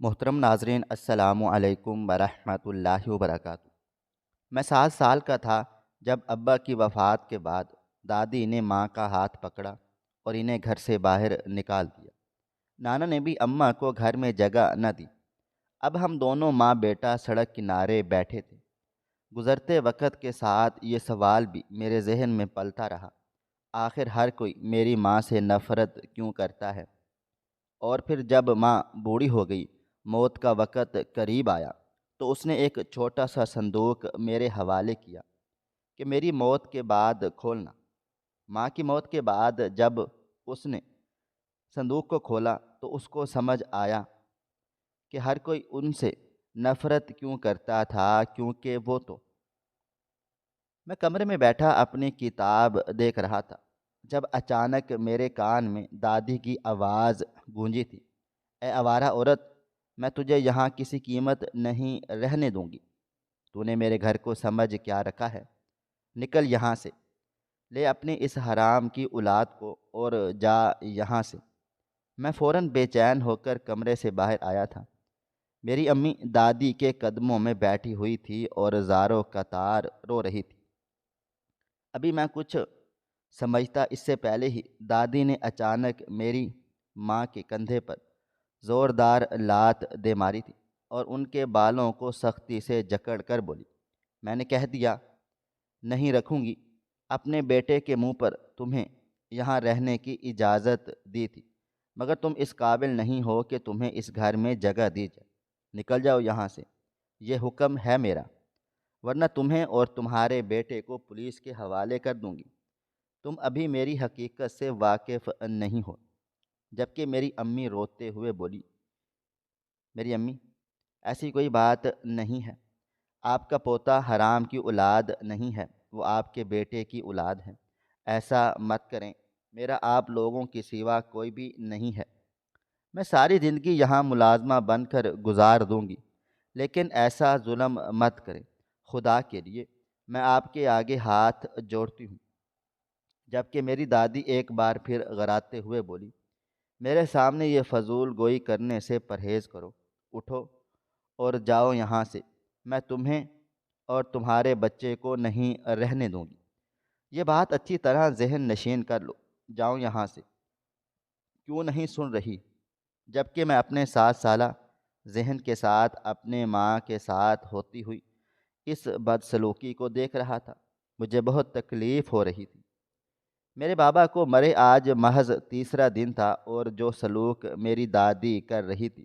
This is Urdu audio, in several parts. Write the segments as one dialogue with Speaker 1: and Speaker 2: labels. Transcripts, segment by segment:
Speaker 1: محترم ناظرین، السلام علیکم ورحمۃ اللہ وبرکاتہ۔ میں 7 سال کا تھا جب ابا کی وفات کے بعد دادی نے ماں کا ہاتھ پکڑا اور انہیں گھر سے باہر نکال دیا۔ نانا نے بھی اماں کو گھر میں جگہ نہ دی۔ اب ہم دونوں ماں بیٹا سڑک کنارے بیٹھے تھے۔ گزرتے وقت کے ساتھ یہ سوال بھی میرے ذہن میں پلتا رہا، آخر ہر کوئی میری ماں سے نفرت کیوں کرتا ہے؟ اور پھر جب ماں بوڑھی ہو گئی، موت کا وقت قریب آیا، تو اس نے ایک چھوٹا سا صندوق میرے حوالے کیا کہ میری موت کے بعد کھولنا۔ ماں کی موت کے بعد جب اس نے صندوق کو کھولا تو اس کو سمجھ آیا کہ ہر کوئی ان سے نفرت کیوں کرتا تھا، کیونکہ وہ تو میں کمرے میں بیٹھا اپنی کتاب دیکھ رہا تھا جب اچانک میرے کان میں دادی کی آواز گونجی تھی، اے آوارہ عورت، میں تجھے یہاں کسی قیمت نہیں رہنے دوں گی۔ تو نے میرے گھر کو سمجھ کیا رکھا ہے؟ نکل یہاں سے، لے اپنی اس حرام کی اولاد کو اور جا یہاں سے۔ میں فوراً بے چین ہو کر کمرے سے باہر آیا تھا۔ میری امی دادی کے قدموں میں بیٹھی ہوئی تھی اور زاروں قطار رو رہی تھی۔ ابھی میں کچھ سمجھتا اس سے پہلے ہی دادی نے اچانک میری ماں کے کندھے پر زوردار لات دے ماری تھی اور ان کے بالوں کو سختی سے جکڑ کر بولی، میں نے کہہ دیا نہیں رکھوں گی۔ اپنے بیٹے کے منہ پر تمہیں یہاں رہنے کی اجازت دی تھی، مگر تم اس قابل نہیں ہو کہ تمہیں اس گھر میں جگہ دی جائے۔ نکل جاؤ یہاں سے، یہ حکم ہے میرا، ورنہ تمہیں اور تمہارے بیٹے کو پولیس کے حوالے کر دوں گی۔ تم ابھی میری حقیقت سے واقف نہیں ہو۔ جبکہ میری امی روتے ہوئے بولی، میری امی، ایسی کوئی بات نہیں ہے، آپ کا پوتا حرام کی اولاد نہیں ہے، وہ آپ کے بیٹے کی اولاد ہے۔ ایسا مت کریں، میرا آپ لوگوں کے سوا کوئی بھی نہیں ہے۔ میں ساری زندگی یہاں ملازمہ بن کر گزار دوں گی، لیکن ایسا ظلم مت کریں۔ خدا کے لیے میں آپ کے آگے ہاتھ جوڑتی ہوں۔ جبکہ میری دادی ایک بار پھر غراتے ہوئے بولی، میرے سامنے یہ فضول گوئی کرنے سے پرہیز کرو، اٹھو اور جاؤ یہاں سے، میں تمہیں اور تمہارے بچے کو نہیں رہنے دوں گی۔ یہ بات اچھی طرح ذہن نشین کر لو، جاؤ یہاں سے۔ کیوں نہیں سن رہی؟ جبکہ میں اپنے 7 سالہ ذہن کے ساتھ اپنے ماں کے ساتھ ہوتی ہوئی اس بدسلوکی کو دیکھ رہا تھا، مجھے بہت تکلیف ہو رہی تھی۔ میرے بابا کو مرے آج محض تیسرا دن تھا، اور جو سلوک میری دادی کر رہی تھی،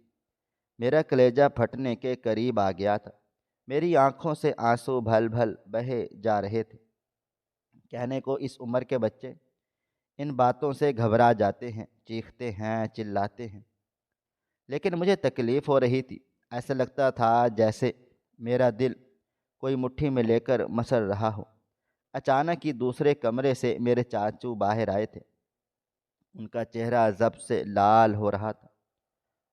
Speaker 1: میرا کلیجہ پھٹنے کے قریب آ گیا تھا۔ میری آنکھوں سے آنسو بھل بھل بہے جا رہے تھے۔ کہنے کو اس عمر کے بچے ان باتوں سے گھبرا جاتے ہیں، چیختے ہیں، چلاتے ہیں، لیکن مجھے تکلیف ہو رہی تھی۔ ایسا لگتا تھا جیسے میرا دل کوئی مٹھی میں لے کر مسل رہا ہو۔ اچانک ہی دوسرے کمرے سے میرے چاچو باہر آئے تھے۔ ان کا چہرہ ضبط سے لال ہو رہا تھا۔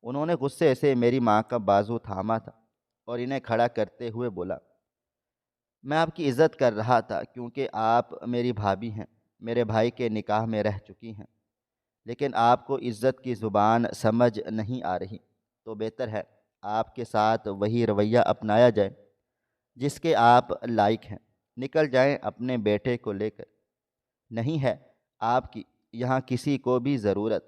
Speaker 1: انہوں نے غصے سے میری ماں کا بازو تھاما تھا اور انہیں کھڑا کرتے ہوئے بولا، میں آپ کی عزت کر رہا تھا کیونکہ آپ میری بھابھی ہیں، میرے بھائی کے نکاح میں رہ چکی ہیں، لیکن آپ کو عزت کی زبان سمجھ نہیں آ رہی، تو بہتر ہے آپ کے ساتھ وہی رویہ اپنایا جائے جس کے آپ لائق ہیں۔ نکل جائیں اپنے بیٹے کو لے کر، نہیں ہے آپ کی یہاں کسی کو بھی ضرورت۔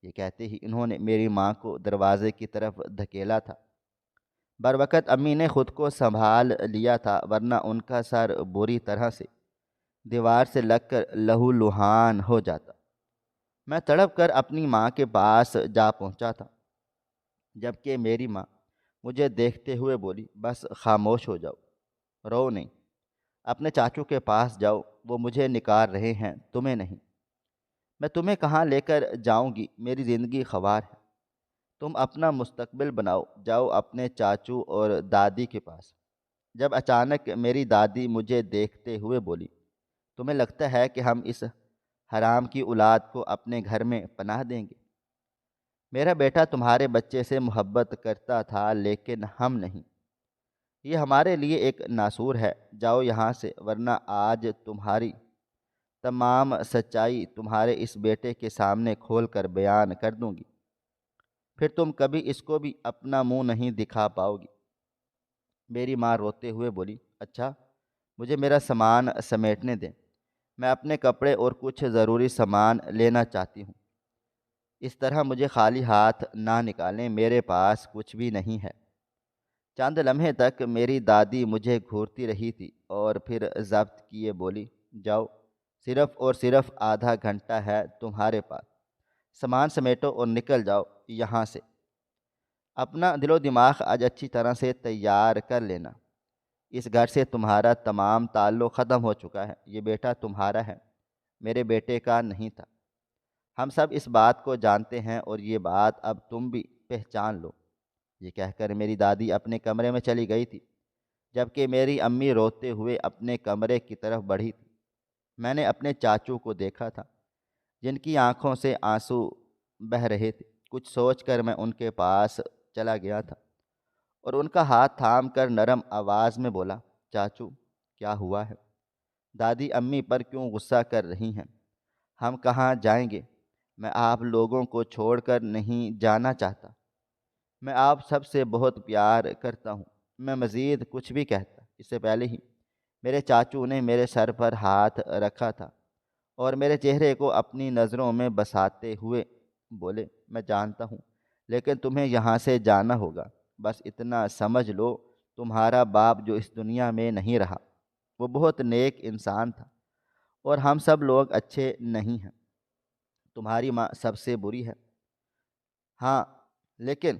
Speaker 1: یہ کہتے ہی انہوں نے میری ماں کو دروازے کی طرف دھکیلا تھا۔ بروقت امی نے خود کو سنبھال لیا تھا، ورنہ ان کا سر بری طرح سے دیوار سے لگ کر لہو لہان ہو جاتا۔ میں تڑپ کر اپنی ماں کے پاس جا پہنچا تھا، جبکہ میری ماں مجھے دیکھتے ہوئے بولی، بس خاموش ہو جاؤ، رو نہیں، اپنے چاچو کے پاس جاؤ، وہ مجھے نکال رہے ہیں، تمہیں نہیں۔ میں تمہیں کہاں لے کر جاؤں گی، میری زندگی خوار ہے، تم اپنا مستقبل بناؤ، جاؤ اپنے چاچو اور دادی کے پاس۔ جب اچانک میری دادی مجھے دیکھتے ہوئے بولی، تمہیں لگتا ہے کہ ہم اس حرام کی اولاد کو اپنے گھر میں پناہ دیں گے؟ میرا بیٹا تمہارے بچے سے محبت کرتا تھا، لیکن ہم نہیں۔ یہ ہمارے لیے ایک ناسور ہے، جاؤ یہاں سے، ورنہ آج تمہاری تمام سچائی تمہارے اس بیٹے کے سامنے کھول کر بیان کر دوں گی۔ پھر تم کبھی اس کو بھی اپنا منہ نہیں دکھا پاؤ گی۔ میری ماں روتے ہوئے بولی، اچھا مجھے میرا سامان سمیٹنے دیں، میں اپنے کپڑے اور کچھ ضروری سامان لینا چاہتی ہوں۔ اس طرح مجھے خالی ہاتھ نہ نکالیں، میرے پاس کچھ بھی نہیں ہے۔ چند لمحے تک میری دادی مجھے گھورتی رہی تھی اور پھر ضبط کیے بولی، جاؤ، صرف اور صرف آدھا گھنٹہ ہے تمہارے پاس، سامان سمیٹو اور نکل جاؤ یہاں سے۔ اپنا دل و دماغ آج اچھی طرح سے تیار کر لینا، اس گھر سے تمہارا تمام تعلق ختم ہو چکا ہے، یہ بیٹا تمہارا ہے، میرے بیٹے کا نہیں تھا۔ ہم سب اس بات کو جانتے ہیں اور یہ بات اب تم بھی پہچان لو۔ یہ کہہ کر میری دادی اپنے کمرے میں چلی گئی تھی، جبکہ میری امی روتے ہوئے اپنے کمرے کی طرف بڑھی تھی۔ میں نے اپنے چاچو کو دیکھا تھا، جن کی آنکھوں سے آنسو بہہ رہے تھے۔ کچھ سوچ کر میں ان کے پاس چلا گیا تھا اور ان کا ہاتھ تھام کر نرم آواز میں بولا، چاچو کیا ہوا ہے؟ دادی امی پر کیوں غصہ کر رہی ہیں؟ ہم کہاں جائیں گے؟ میں آپ لوگوں کو چھوڑ کر نہیں جانا چاہتا، میں آپ سب سے بہت پیار کرتا ہوں۔ میں مزید کچھ بھی کہتا اس سے پہلے ہی میرے چاچو نے میرے سر پر ہاتھ رکھا تھا اور میرے چہرے کو اپنی نظروں میں بساتے ہوئے بولے، میں جانتا ہوں لیکن تمہیں یہاں سے جانا ہوگا، بس اتنا سمجھ لو تمہارا باپ جو اس دنیا میں نہیں رہا، وہ بہت نیک انسان تھا اور ہم سب لوگ اچھے نہیں ہیں۔ تمہاری ماں سب سے بری ہے، ہاں، لیکن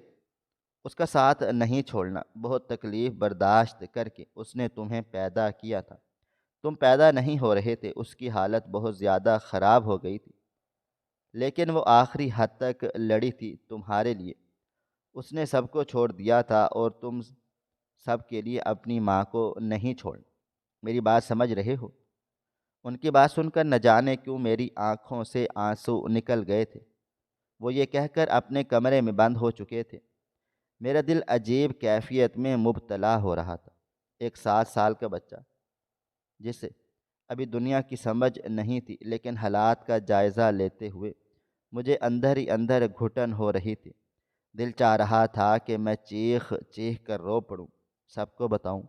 Speaker 1: اس کا ساتھ نہیں چھوڑنا۔ بہت تکلیف برداشت کر کے اس نے تمہیں پیدا کیا تھا، تم پیدا نہیں ہو رہے تھے، اس کی حالت بہت زیادہ خراب ہو گئی تھی، لیکن وہ آخری حد تک لڑی تھی تمہارے لیے۔ اس نے سب کو چھوڑ دیا تھا اور تم سب کے لیے اپنی ماں کو نہیں چھوڑ۔ میری بات سمجھ رہے ہو؟ ان کی بات سن کر نہ جانے کیوں میری آنکھوں سے آنسو نکل گئے تھے۔ وہ یہ کہہ کر اپنے کمرے میں بند ہو چکے تھے۔ میرا دل عجیب کیفیت میں مبتلا ہو رہا تھا۔ ایک 7 سال کا بچہ جسے ابھی دنیا کی سمجھ نہیں تھی، لیکن حالات کا جائزہ لیتے ہوئے مجھے اندر ہی اندر گھٹن ہو رہی تھی۔ دل چاہ رہا تھا کہ میں چیخ چیخ کر رو پڑوں، سب کو بتاؤں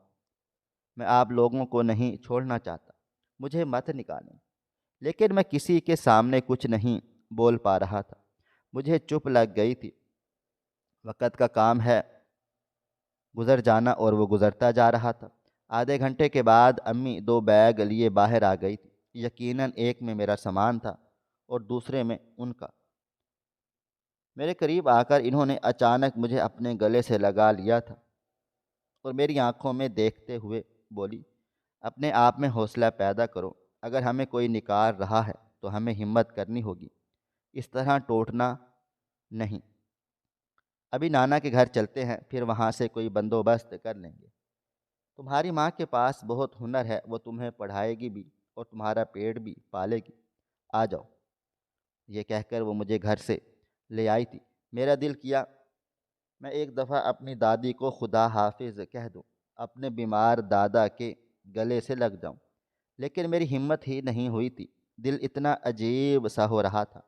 Speaker 1: میں آپ لوگوں کو نہیں چھوڑنا چاہتا، مجھے مت نکالیں۔ لیکن میں کسی کے سامنے کچھ نہیں بول پا رہا تھا، مجھے چپ لگ گئی تھی۔ وقت کا کام ہے گزر جانا اور وہ گزرتا جا رہا تھا۔ آدھے گھنٹے کے بعد امی 2 بیگ لیے باہر آ گئی تھی۔ یقیناً ایک میں میرا سامان تھا اور دوسرے میں ان کا۔ میرے قریب آ کر انہوں نے اچانک مجھے اپنے گلے سے لگا لیا تھا اور میری آنکھوں میں دیکھتے ہوئے بولی، اپنے آپ میں حوصلہ پیدا کرو، اگر ہمیں کوئی نکال رہا ہے تو ہمیں ہمت کرنی ہوگی، اس طرح ٹوٹنا نہیں۔ ابھی نانا کے گھر چلتے ہیں، پھر وہاں سے کوئی بندوبست کر لیں گے۔ تمہاری ماں کے پاس بہت ہنر ہے، وہ تمہیں پڑھائے گی بھی اور تمہارا پیٹ بھی پالے گی، آ جاؤ۔ یہ کہہ کر وہ مجھے گھر سے لے آئی تھی۔ میرا دل کیا میں ایک دفعہ اپنی دادی کو خدا حافظ کہہ دوں، اپنے بیمار دادا کے گلے سے لگ جاؤں، لیکن میری ہمت ہی نہیں ہوئی تھی۔ دل اتنا عجیب سا ہو رہا تھا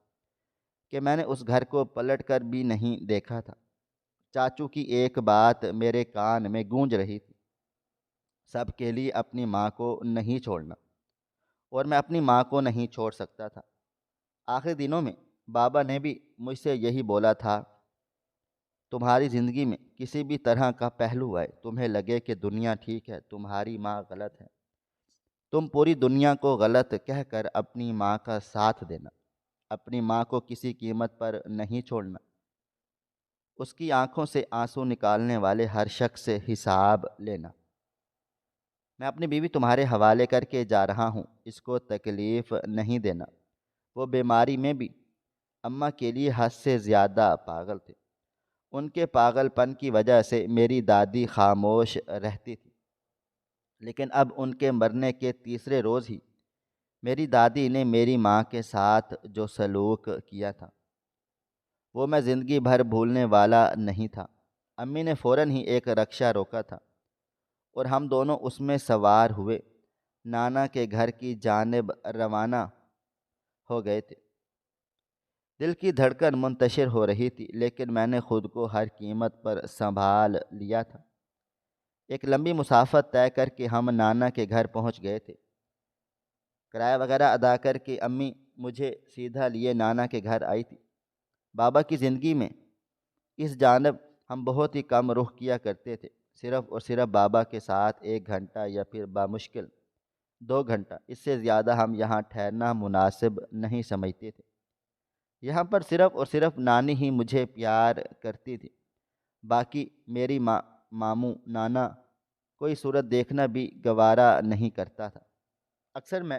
Speaker 1: کہ میں نے اس گھر کو پلٹ کر بھی نہیں دیکھا تھا۔ چاچو کی ایک بات میرے کان میں گونج رہی تھی، سب کے لیے اپنی ماں کو نہیں چھوڑنا، اور میں اپنی ماں کو نہیں چھوڑ سکتا تھا۔ آخری دنوں میں بابا نے بھی مجھ سے یہی بولا تھا، تمہاری زندگی میں کسی بھی طرح کا پہلو آئے، تمہیں لگے کہ دنیا ٹھیک ہے، تمہاری ماں غلط ہے، تم پوری دنیا کو غلط کہہ کر اپنی ماں کا ساتھ دینا، اپنی ماں کو کسی قیمت پر نہیں چھوڑنا، اس کی آنکھوں سے آنسو نکالنے والے ہر شخص سے حساب لینا۔ میں اپنی بیوی تمہارے حوالے کر کے جا رہا ہوں، اس کو تکلیف نہیں دینا۔ وہ بیماری میں بھی اماں کے لیے حد سے زیادہ پاگل تھے۔ ان کے پاگل پن کی وجہ سے میری دادی خاموش رہتی تھی، لیکن اب ان کے مرنے کے تیسرے روز ہی میری دادی نے میری ماں کے ساتھ جو سلوک کیا تھا وہ میں زندگی بھر بھولنے والا نہیں تھا۔ امی نے فوراً ہی ایک رکشہ روکا تھا اور ہم دونوں اس میں سوار ہوئے نانا کے گھر کی جانب روانہ ہو گئے تھے۔ دل کی دھڑکن منتشر ہو رہی تھی، لیکن میں نے خود کو ہر قیمت پر سنبھال لیا تھا۔ ایک لمبی مسافت طے کر کے ہم نانا کے گھر پہنچ گئے تھے۔ کرایہ وغیرہ ادا کر کے امی مجھے سیدھا لیے نانا کے گھر آئی تھی۔ بابا کی زندگی میں اس جانب ہم بہت ہی کم رخ کیا کرتے تھے، صرف اور صرف بابا کے ساتھ 1 گھنٹہ یا پھر بامشکل 2 گھنٹہ، اس سے زیادہ ہم یہاں ٹھہرنا مناسب نہیں سمجھتے تھے۔ یہاں پر صرف اور صرف نانی ہی مجھے پیار کرتی تھی، باقی میری ماں، ماموں، نانا کوئی صورت دیکھنا بھی گوارا نہیں کرتا تھا۔ اکثر میں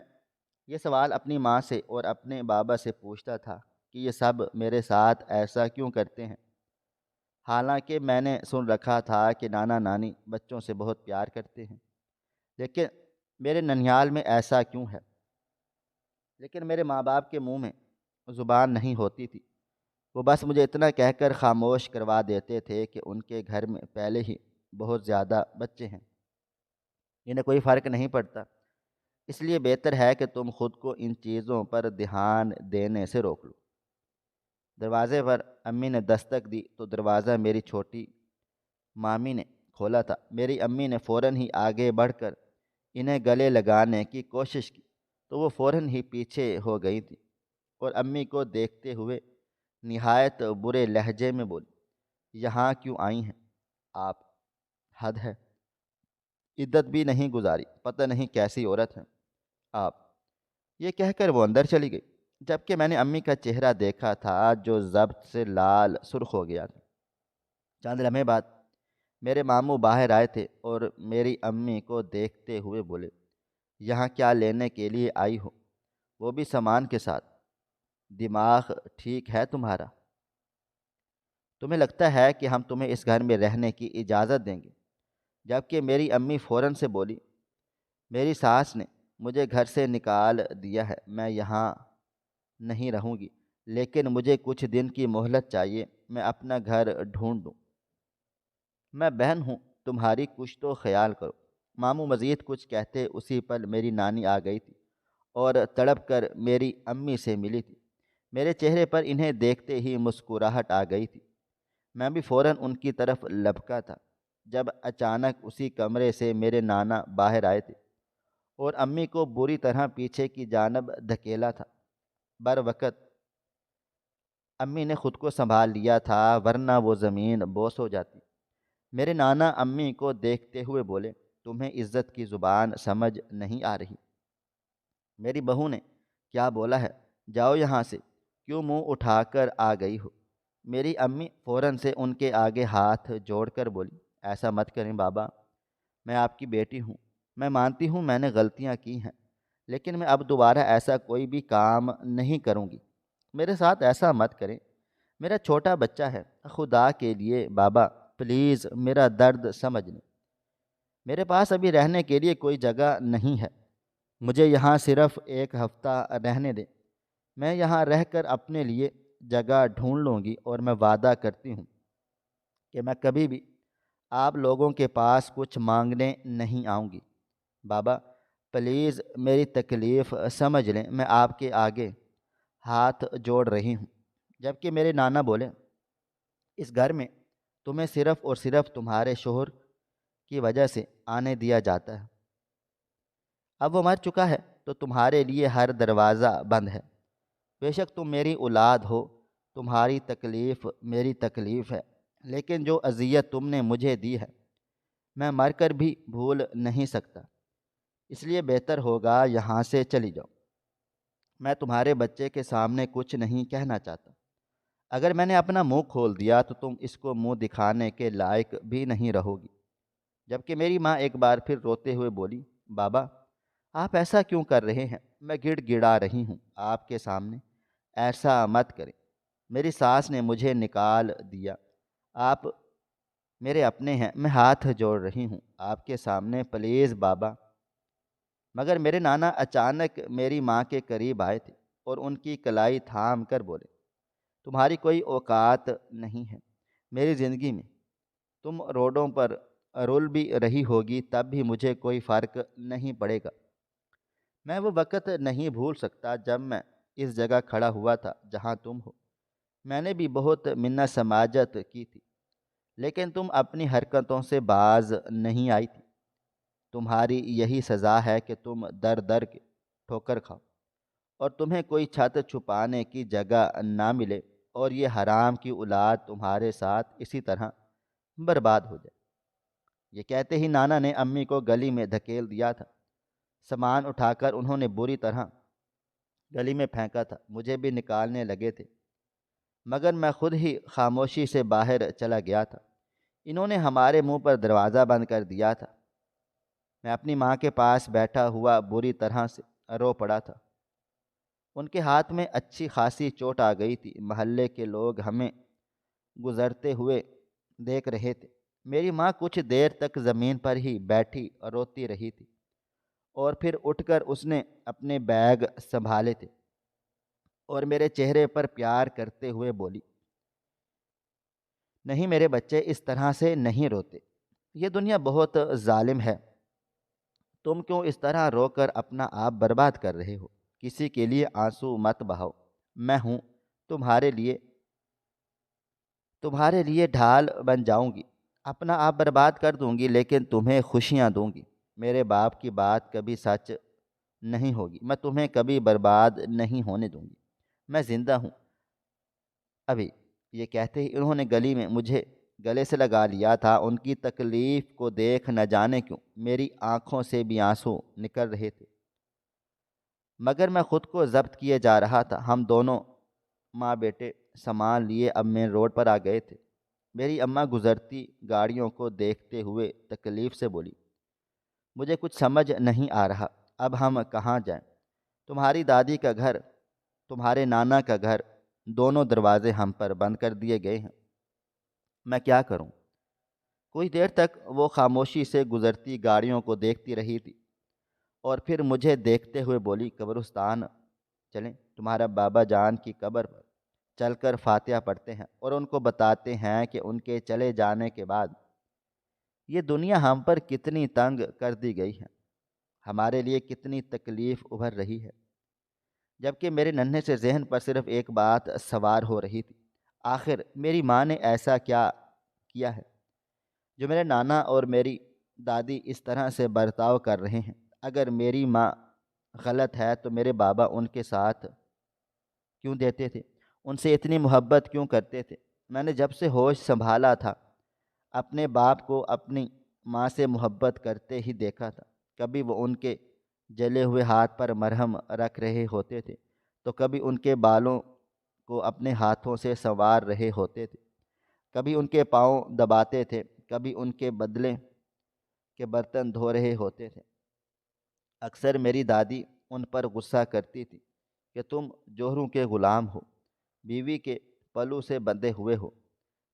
Speaker 1: یہ سوال اپنی ماں سے اور اپنے بابا سے پوچھتا تھا کہ یہ سب میرے ساتھ ایسا کیوں کرتے ہیں، حالانکہ میں نے سن رکھا تھا کہ نانا نانی بچوں سے بہت پیار کرتے ہیں، لیکن میرے ننھیال میں ایسا کیوں ہے؟ لیکن میرے ماں باپ کے منہ میں زبان نہیں ہوتی تھی، وہ بس مجھے اتنا کہہ کر خاموش کروا دیتے تھے کہ ان کے گھر میں پہلے ہی بہت زیادہ بچے ہیں، انہیں کوئی فرق نہیں پڑتا، اس لیے بہتر ہے کہ تم خود کو ان چیزوں پر دھیان دینے سے روک لو۔ دروازے پر امی نے دستک دی تو دروازہ میری چھوٹی مامی نے کھولا تھا۔ میری امی نے فوراً ہی آگے بڑھ کر انہیں گلے لگانے کی کوشش کی تو وہ فوراً ہی پیچھے ہو گئی تھی اور امی کو دیکھتے ہوئے نہایت برے لہجے میں بولی، یہاں کیوں آئی ہیں آپ؟ حد ہے، عدت بھی نہیں گزاری، پتہ نہیں کیسی عورت ہیں آپ۔ یہ کہہ کر وہ اندر چلی گئی، جبکہ میں نے امی کا چہرہ دیکھا تھا جو ضبط سے لال سرخ ہو گیا تھا۔ چند لمحے بعد میرے ماموں باہر آئے تھے اور میری امی کو دیکھتے ہوئے بولے، یہاں کیا لینے کے لیے آئی ہو؟ وہ بھی سامان کے ساتھ؟ دماغ ٹھیک ہے تمہارا؟ تمہیں لگتا ہے کہ ہم تمہیں اس گھر میں رہنے کی اجازت دیں گے؟ جبکہ میری امی فوراً سے بولی، میری ساس نے مجھے گھر سے نکال دیا ہے، میں یہاں نہیں رہوں گی، لیکن مجھے کچھ دن کی مہلت چاہیے، میں اپنا گھر ڈھونڈ لوں۔ میں بہن ہوں تمہاری، کچھ تو خیال کرو۔ ماموں مزید کچھ کہتے اسی پل میری نانی آ گئی تھی اور تڑپ کر میری امی سے ملی تھی۔ میرے چہرے پر انہیں دیکھتے ہی مسکراہٹ آ گئی تھی۔ میں بھی فوراً ان کی طرف لپکا تھا جب اچانک اسی کمرے سے میرے نانا باہر آئے تھے اور امی کو بری طرح پیچھے کی جانب دھکیلا تھا۔ بروقت امی نے خود کو سنبھال لیا تھا، ورنہ وہ زمین بوس ہو جاتی۔ میرے نانا امی کو دیکھتے ہوئے بولے، تمہیں عزت کی زبان سمجھ نہیں آ رہی؟ میری بہو نے کیا بولا ہے؟ جاؤ یہاں سے، کیوں منہ اٹھا کر آ گئی ہو؟ میری امی فوراً سے ان کے آگے ہاتھ جوڑ کر بولی، ایسا مت کریں بابا، میں آپ کی بیٹی ہوں، میں مانتی ہوں میں نے غلطیاں کی ہیں، لیکن میں اب دوبارہ ایسا کوئی بھی کام نہیں کروں گی۔ میرے ساتھ ایسا مت کریں، میرا چھوٹا بچہ ہے، خدا کے لیے بابا پلیز میرا درد سمجھ لیں۔ میرے پاس ابھی رہنے کے لیے کوئی جگہ نہیں ہے، مجھے یہاں صرف 1 ہفتہ رہنے دیں، میں یہاں رہ کر اپنے لیے جگہ ڈھونڈ لوں گی، اور میں وعدہ کرتی ہوں کہ میں کبھی بھی آپ لوگوں کے پاس کچھ مانگنے نہیں آؤں گی۔ بابا پلیز میری تکلیف سمجھ لیں، میں آپ کے آگے ہاتھ جوڑ رہی ہوں۔ جبکہ میرے نانا بولے، اس گھر میں تمہیں صرف اور صرف تمہارے شوہر کی وجہ سے آنے دیا جاتا ہے، اب وہ مر چکا ہے تو تمہارے لیے ہر دروازہ بند ہے۔ بے شک تم میری اولاد ہو، تمہاری تکلیف میری تکلیف ہے، لیکن جو اذیت تم نے مجھے دی ہے میں مر کر بھی بھول نہیں سکتا، اس لیے بہتر ہوگا یہاں سے چلی جاؤ۔ میں تمہارے بچے کے سامنے کچھ نہیں کہنا چاہتا، اگر میں نے اپنا منہ کھول دیا تو تم اس کو منہ دکھانے کے لائق بھی نہیں رہو گی۔ جبکہ میری ماں ایک بار پھر روتے ہوئے بولی، بابا آپ ایسا کیوں کر رہے ہیں؟ میں گڑ گڑا رہی ہوں آپ کے سامنے، ایسا مت کریں، میری ساس نے مجھے نکال دیا، آپ میرے اپنے ہیں، میں ہاتھ جوڑ رہی ہوں آپ کے سامنے، پلیز بابا۔ مگر میرے نانا اچانک میری ماں کے قریب آئے تھے اور ان کی کلائی تھام کر بولے، تمہاری کوئی اوقات نہیں ہے میری زندگی میں، تم روڈوں پر رول بھی رہی ہوگی تب بھی مجھے کوئی فرق نہیں پڑے گا۔ میں وہ وقت نہیں بھول سکتا جب میں اس جگہ کھڑا ہوا تھا جہاں تم ہو، میں نے بھی بہت منت سماجت کی تھی، لیکن تم اپنی حرکتوں سے باز نہیں آئی تھی۔ تمہاری یہی سزا ہے کہ تم در در کے ٹھوکر کھاؤ اور تمہیں کوئی چھت چھپانے کی جگہ نہ ملے، اور یہ حرام کی اولاد تمہارے ساتھ اسی طرح برباد ہو جائے۔ یہ کہتے ہی نانا نے امی کو گلی میں دھکیل دیا تھا۔ سامان اٹھا کر انہوں نے بری طرح گلی میں پھینکا تھا۔ مجھے بھی نکالنے لگے تھے، مگر میں خود ہی خاموشی سے باہر چلا گیا تھا۔ انہوں نے ہمارے منہ پر دروازہ بند کر دیا تھا۔ میں اپنی ماں کے پاس بیٹھا ہوا بری طرح سے رو پڑا تھا۔ ان کے ہاتھ میں اچھی خاصی چوٹ آ گئی تھی۔ محلے کے لوگ ہمیں گزرتے ہوئے دیکھ رہے تھے۔ میری ماں کچھ دیر تک زمین پر ہی بیٹھی اور روتی رہی تھی، اور پھر اٹھ کر اس نے اپنے بیگ سنبھالے تھے اور میرے چہرے پر پیار کرتے ہوئے بولی، نہیں میرے بچے، اس طرح سے نہیں روتے، یہ دنیا بہت ظالم ہے۔ تم کیوں اس طرح رو کر اپنا آپ برباد کر رہے ہو؟ کسی کے لیے آنسو مت بہاؤ۔ میں ہوں تمہارے لیے ڈھال بن جاؤں گی، اپنا آپ برباد کر دوں گی لیکن تمہیں خوشیاں دوں گی۔ میرے باپ کی بات کبھی سچ نہیں ہوگی، میں تمہیں کبھی برباد نہیں ہونے دوں گی، میں زندہ ہوں ابھی۔ یہ کہتے ہی انہوں نے گلی میں مجھے گلے سے لگا لیا تھا۔ ان کی تکلیف کو دیکھ نہ جانے کیوں میری آنکھوں سے بھی آنسو نکل رہے تھے، مگر میں خود کو ضبط کیے جا رہا تھا۔ ہم دونوں ماں بیٹے سامان لیے اب مین روڈ پر آ گئے تھے۔ میری اماں گزرتی گاڑیوں کو دیکھتے ہوئے تکلیف سے بولی، مجھے کچھ سمجھ نہیں آ رہا، اب ہم کہاں جائیں؟ تمہاری دادی کا گھر، تمہارے نانا کا گھر، دونوں دروازے ہم پر بند کر دیے گئے ہیں، میں کیا کروں؟ کچھ دیر تک وہ خاموشی سے گزرتی گاڑیوں کو دیکھتی رہی تھی، اور پھر مجھے دیکھتے ہوئے بولی، قبرستان چلیں، تمہارا بابا جان کی قبر پر چل کر فاتحہ پڑھتے ہیں اور ان کو بتاتے ہیں کہ ان کے چلے جانے کے بعد یہ دنیا ہم پر کتنی تنگ کر دی گئی ہے، ہمارے لیے کتنی تکلیف ابھر رہی ہے۔ جبکہ میرے ننھے سے ذہن پر صرف ایک بات سوار ہو رہی تھی، آخر میری ماں نے ایسا کیا کیا ہے جو میرے نانا اور میری دادی اس طرح سے برتاؤ کر رہے ہیں؟ اگر میری ماں غلط ہے تو میرے بابا ان کے ساتھ کیوں دیتے تھے؟ ان سے اتنی محبت کیوں کرتے تھے؟ میں نے جب سے ہوش سنبھالا تھا اپنے باپ کو اپنی ماں سے محبت کرتے ہی دیکھا تھا۔ کبھی وہ ان کے جلے ہوئے ہاتھ پر مرہم رکھ رہے ہوتے تھے تو کبھی ان کے بالوں کو اپنے ہاتھوں سے سنوار رہے ہوتے تھے، کبھی ان کے پاؤں دباتے تھے، کبھی ان کے بدلے کے برتن دھو رہے ہوتے تھے۔ اکثر میری دادی ان پر غصہ کرتی تھی کہ تم جوہروں کے غلام ہو، بیوی کے پلو سے بندھے ہوئے ہو،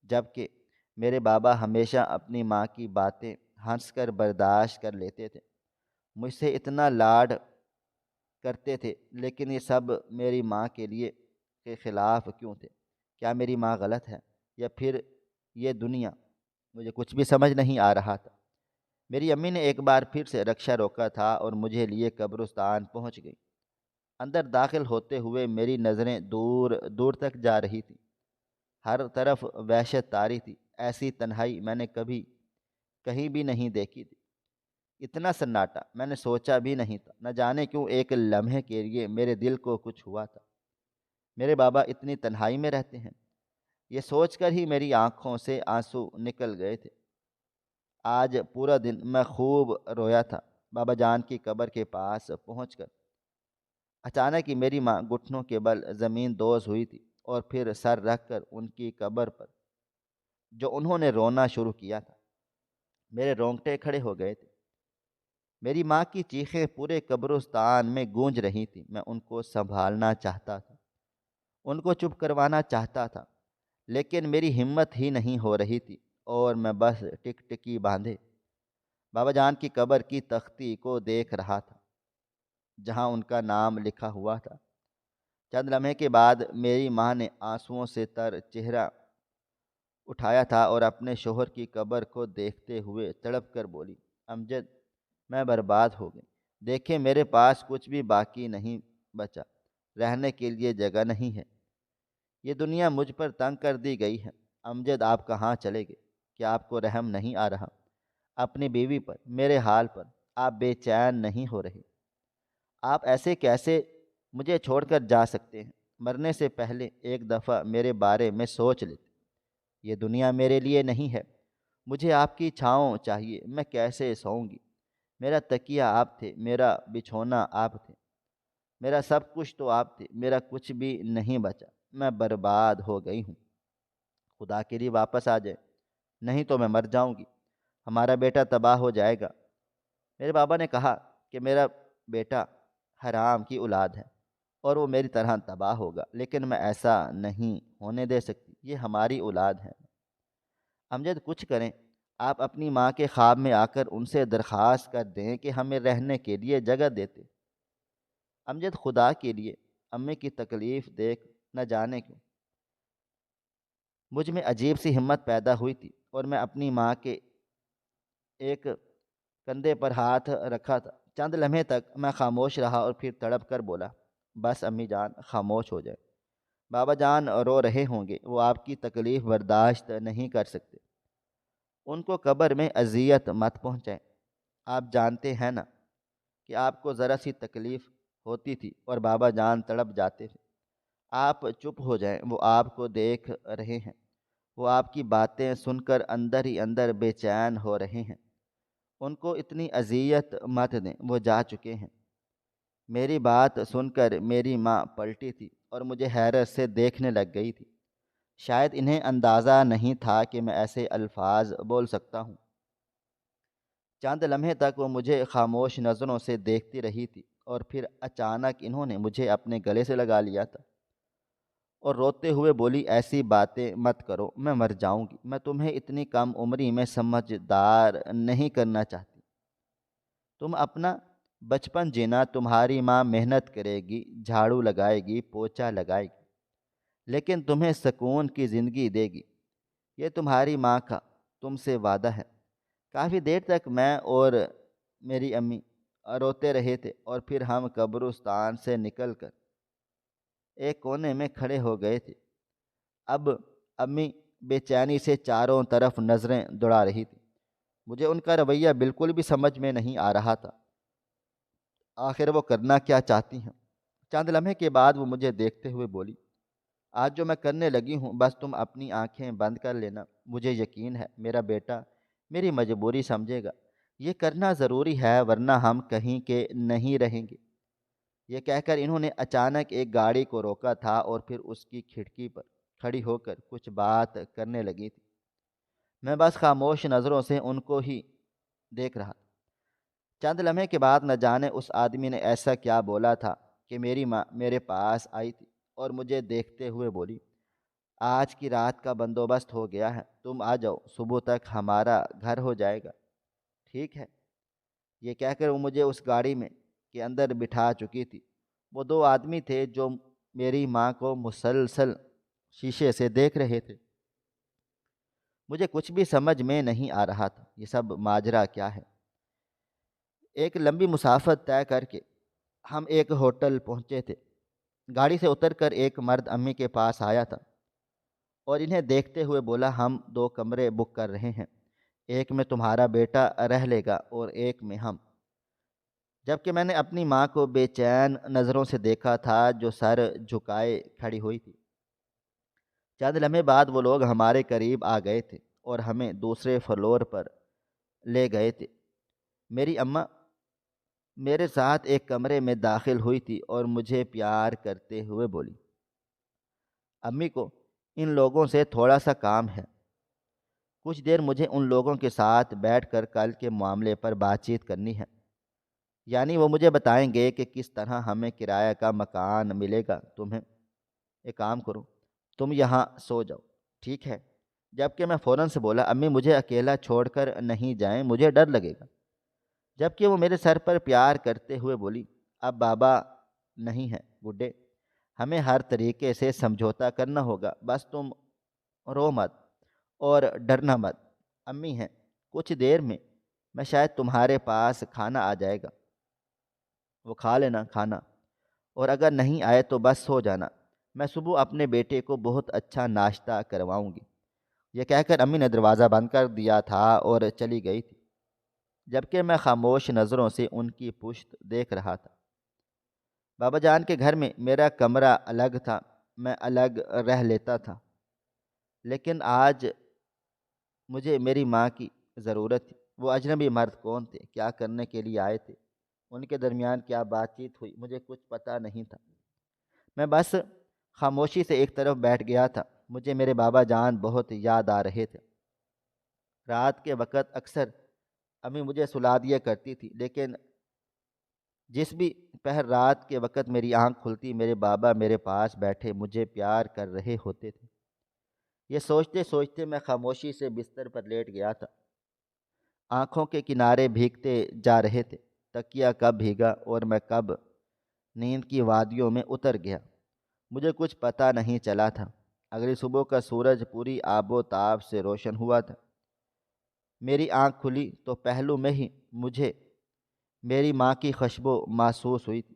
Speaker 1: جبکہ میرے بابا ہمیشہ اپنی ماں کی باتیں ہنس کر برداشت کر لیتے تھے، مجھ سے اتنا لاڈ کرتے تھے، لیکن یہ سب میری ماں کے لیے کے خلاف کیوں تھے؟ کیا میری ماں غلط ہے یا پھر یہ دنیا؟ مجھے کچھ بھی سمجھ نہیں آ رہا تھا۔ میری امی نے ایک بار پھر سے رکشہ روکا تھا اور مجھے لیے قبرستان پہنچ گئی۔ اندر داخل ہوتے ہوئے میری نظریں دور دور تک جا رہی تھیں، ہر طرف وحشت طاری تھی، ایسی تنہائی میں نے کبھی کہیں بھی نہیں دیکھی تھی، اتنا سناٹا میں نے سوچا بھی نہیں تھا۔ نہ جانے کیوں ایک لمحے کے لیے میرے دل کو کچھ ہوا تھا، میرے بابا اتنی تنہائی میں رہتے ہیں؟ یہ سوچ کر ہی میری آنکھوں سے آنسو نکل گئے تھے۔ آج پورا دن میں خوب رویا تھا۔ بابا جان کی قبر کے پاس پہنچ کر اچانک ہی میری ماں گھٹنوں کے بل زمین دوز ہوئی تھی، اور پھر سر رکھ کر ان کی قبر پر جو انہوں نے رونا شروع کیا تھا، میرے رونگٹے کھڑے ہو گئے تھے۔ میری ماں کی چیخیں پورے قبرستان میں گونج رہی تھیں۔ میں ان کو سنبھالنا چاہتا تھا، ان کو چپ کروانا چاہتا تھا، لیکن میری ہمت ہی نہیں ہو رہی تھی، اور میں بس ٹک ٹکی باندھے بابا جان کی قبر کی تختی کو دیکھ رہا تھا جہاں ان کا نام لکھا ہوا تھا۔ چند لمحے کے بعد میری ماں نے آنسوؤں سے تر چہرہ اٹھایا تھا اور اپنے شوہر کی قبر کو دیکھتے ہوئے تڑپ کر بولی، امجد، میں برباد ہو گئی، دیکھیں میرے پاس کچھ بھی باقی نہیں بچا، رہنے کے لیے جگہ نہیں ہے۔ یہ دنیا مجھ پر تنگ کر دی گئی ہے۔ امجد آپ کہاں چلے گئے؟ کیا آپ کو رحم نہیں آ رہا اپنی بیوی پر، میرے حال پر؟ آپ بے چین نہیں ہو رہے؟ آپ ایسے کیسے مجھے چھوڑ کر جا سکتے ہیں؟ مرنے سے پہلے ایک دفعہ میرے بارے میں سوچ لیتے۔ یہ دنیا میرے لیے نہیں ہے، مجھے آپ کی چھاؤں چاہیے۔ میں کیسے سوؤں گی؟ میرا تکیہ آپ تھے، میرا بچھونا آپ تھے، میرا سب کچھ تو آپ تھے، میرا کچھ بھی نہیں بچا۔ میں برباد ہو گئی ہوں، خدا کے لیے واپس آ جائے، نہیں تو میں مر جاؤں گی، ہمارا بیٹا تباہ ہو جائے گا۔ میرے بابا نے کہا کہ میرا بیٹا حرام کی اولاد ہے اور وہ میری طرح تباہ ہوگا، لیکن میں ایسا نہیں ہونے دے سکتی، یہ ہماری اولاد ہے۔ امجد کچھ کریں، آپ اپنی ماں کے خواب میں آ کر ان سے درخواست کر دیں کہ ہمیں رہنے کے لیے جگہ دیتے۔ امجد خدا کے لیے امی کی تکلیف دیکھ نہ جانے کیوں مجھ میں عجیب سی ہمت پیدا ہوئی تھی، اور میں اپنی ماں کے ایک کندھے پر ہاتھ رکھا تھا۔ چند لمحے تک میں خاموش رہا اور پھر تڑپ کر بولا، بس امی جان خاموش ہو جائے، بابا جان رو رہے ہوں گے، وہ آپ کی تکلیف برداشت نہیں کر سکتے، ان کو قبر میں اذیت مت پہنچائیں۔ آپ جانتے ہیں نا کہ آپ کو ذرا سی تکلیف ہوتی تھی اور بابا جان تڑپ جاتے تھے۔ آپ چپ ہو جائیں، وہ آپ کو دیکھ رہے ہیں، وہ آپ کی باتیں سن کر اندر ہی اندر بے چین ہو رہے ہیں، ان کو اتنی اذیت مت دیں، وہ جا چکے ہیں۔ میری بات سن کر میری ماں پلٹی تھی اور مجھے حیرت سے دیکھنے لگ گئی تھی۔ شاید انہیں اندازہ نہیں تھا کہ میں ایسے الفاظ بول سکتا ہوں۔ چند لمحے تک وہ مجھے خاموش نظروں سے دیکھتی رہی تھی، اور پھر اچانک انہوں نے مجھے اپنے گلے سے لگا لیا تھا اور روتے ہوئے بولی، ایسی باتیں مت کرو، میں مر جاؤں گی، میں تمہیں اتنی کم عمری میں سمجھدار نہیں کرنا چاہتی۔ تم اپنا بچپن جینا، تمہاری ماں محنت کرے گی، جھاڑو لگائے گی، پوچھا لگائے گی، لیکن تمہیں سکون کی زندگی دے گی، یہ تمہاری ماں کا تم سے وعدہ ہے۔ کافی دیر تک میں اور میری امی روتے رہے تھے، اور پھر ہم قبرستان سے نکل کر ایک کونے میں کھڑے ہو گئے تھے۔ اب امی بے چینی سے چاروں طرف نظریں دوڑا رہی تھی۔ مجھے ان کا رویہ بالکل بھی سمجھ میں نہیں آ رہا تھا، آخر وہ کرنا کیا چاہتی ہیں۔ چند لمحے کے بعد وہ مجھے دیکھتے ہوئے بولی، آج جو میں کرنے لگی ہوں، بس تم اپنی آنکھیں بند کر لینا، مجھے یقین ہے میرا بیٹا میری مجبوری سمجھے گا، یہ کرنا ضروری ہے ورنہ ہم کہیں کے نہیں رہیں گے۔ یہ کہہ کر انہوں نے اچانک ایک گاڑی کو روکا تھا اور پھر اس کی کھڑکی پر کھڑی ہو کر کچھ بات کرنے لگی تھی۔ میں بس خاموش نظروں سے ان کو ہی دیکھ رہا تھا۔ چند لمحے کے بعد نہ جانے اس آدمی نے ایسا کیا بولا تھا کہ میری ماں میرے پاس آئی تھی اور مجھے دیکھتے ہوئے بولی، آج کی رات کا بندوبست ہو گیا ہے، تم آ جاؤ، صبح تک ہمارا گھر ہو جائے گا، ٹھیک ہے؟ یہ کہہ کر وہ مجھے اس گاڑی میں کے اندر بٹھا چکی تھی۔ وہ دو آدمی تھے جو میری ماں کو مسلسل شیشے سے دیکھ رہے تھے۔ مجھے کچھ بھی سمجھ میں نہیں آ رہا تھا، یہ سب ماجرا کیا ہے؟ ایک لمبی مسافت طے کر کے ہم ایک ہوٹل پہنچے تھے۔ گاڑی سے اتر کر ایک مرد امی کے پاس آیا تھا اور انہیں دیکھتے ہوئے بولا، ہم دو کمرے بک کر رہے ہیں، ایک میں تمہارا بیٹا رہ لے گا اور ایک میں ہم۔ جبکہ میں نے اپنی ماں کو بے چین نظروں سے دیکھا تھا جو سر جھکائے کھڑی ہوئی تھی۔ چند لمحے بعد وہ لوگ ہمارے قریب آ گئے تھے اور ہمیں دوسرے فلور پر لے گئے تھے۔ میری اماں میرے ساتھ ایک کمرے میں داخل ہوئی تھی اور مجھے پیار کرتے ہوئے بولی، امی کو ان لوگوں سے تھوڑا سا کام ہے، کچھ دیر مجھے ان لوگوں کے ساتھ بیٹھ کر کل کے معاملے پر بات چیت کرنی ہے، یعنی وہ مجھے بتائیں گے کہ کس طرح ہمیں کرایہ کا مکان ملے گا۔ تمہیں ایک کام کرو، تم یہاں سو جاؤ، ٹھیک ہے؟ جبکہ میں فوراً سے بولا، امی مجھے اکیلا چھوڑ کر نہیں جائیں، مجھے ڈر لگے گا۔ جبکہ وہ میرے سر پر پیار کرتے ہوئے بولی، اب بابا نہیں ہے بڈھے، ہمیں ہر طریقے سے سمجھوتا کرنا ہوگا، بس تم رو مت اور ڈرنا مت، امی ہیں، کچھ دیر میں شاید تمہارے پاس کھانا آ جائے گا، وہ کھا لینا کھانا، اور اگر نہیں آئے تو بس سو جانا، میں صبح اپنے بیٹے کو بہت اچھا ناشتہ کرواؤں گی، یہ کہہ کر امی نے دروازہ بند کر دیا تھا اور چلی گئی تھی، جبکہ میں خاموش نظروں سے ان کی پشت دیکھ رہا تھا۔ بابا جان کے گھر میں میرا کمرہ الگ تھا، میں الگ رہ لیتا تھا، لیکن آج مجھے میری ماں کی ضرورت تھی۔ وہ اجنبی مرد کون تھے؟ کیا کرنے کے لیے آئے تھے؟ ان کے درمیان کیا بات چیت ہوئی؟ مجھے کچھ پتہ نہیں تھا۔ میں بس خاموشی سے ایک طرف بیٹھ گیا تھا۔ مجھے میرے بابا جان بہت یاد آ رہے تھے۔ رات کے وقت اکثر امی مجھے سلا دیا کرتی تھی، لیکن جس بھی پہر رات کے وقت میری آنکھ کھلتی، میرے بابا میرے پاس بیٹھے مجھے پیار کر رہے ہوتے تھے۔ یہ سوچتے سوچتے میں خاموشی سے بستر پر لیٹ گیا تھا۔ آنکھوں کے کنارے بھیگتے جا رہے تھے۔ تکیہ کب بھیگا اور میں کب نیند کی وادیوں میں اتر گیا، مجھے کچھ پتہ نہیں چلا تھا۔ اگلی صبح کا سورج پوری آب و تاب سے روشن ہوا تھا۔ میری آنکھ کھلی تو پہلو میں ہی مجھے میری ماں کی خوشبو محسوس ہوئی تھی۔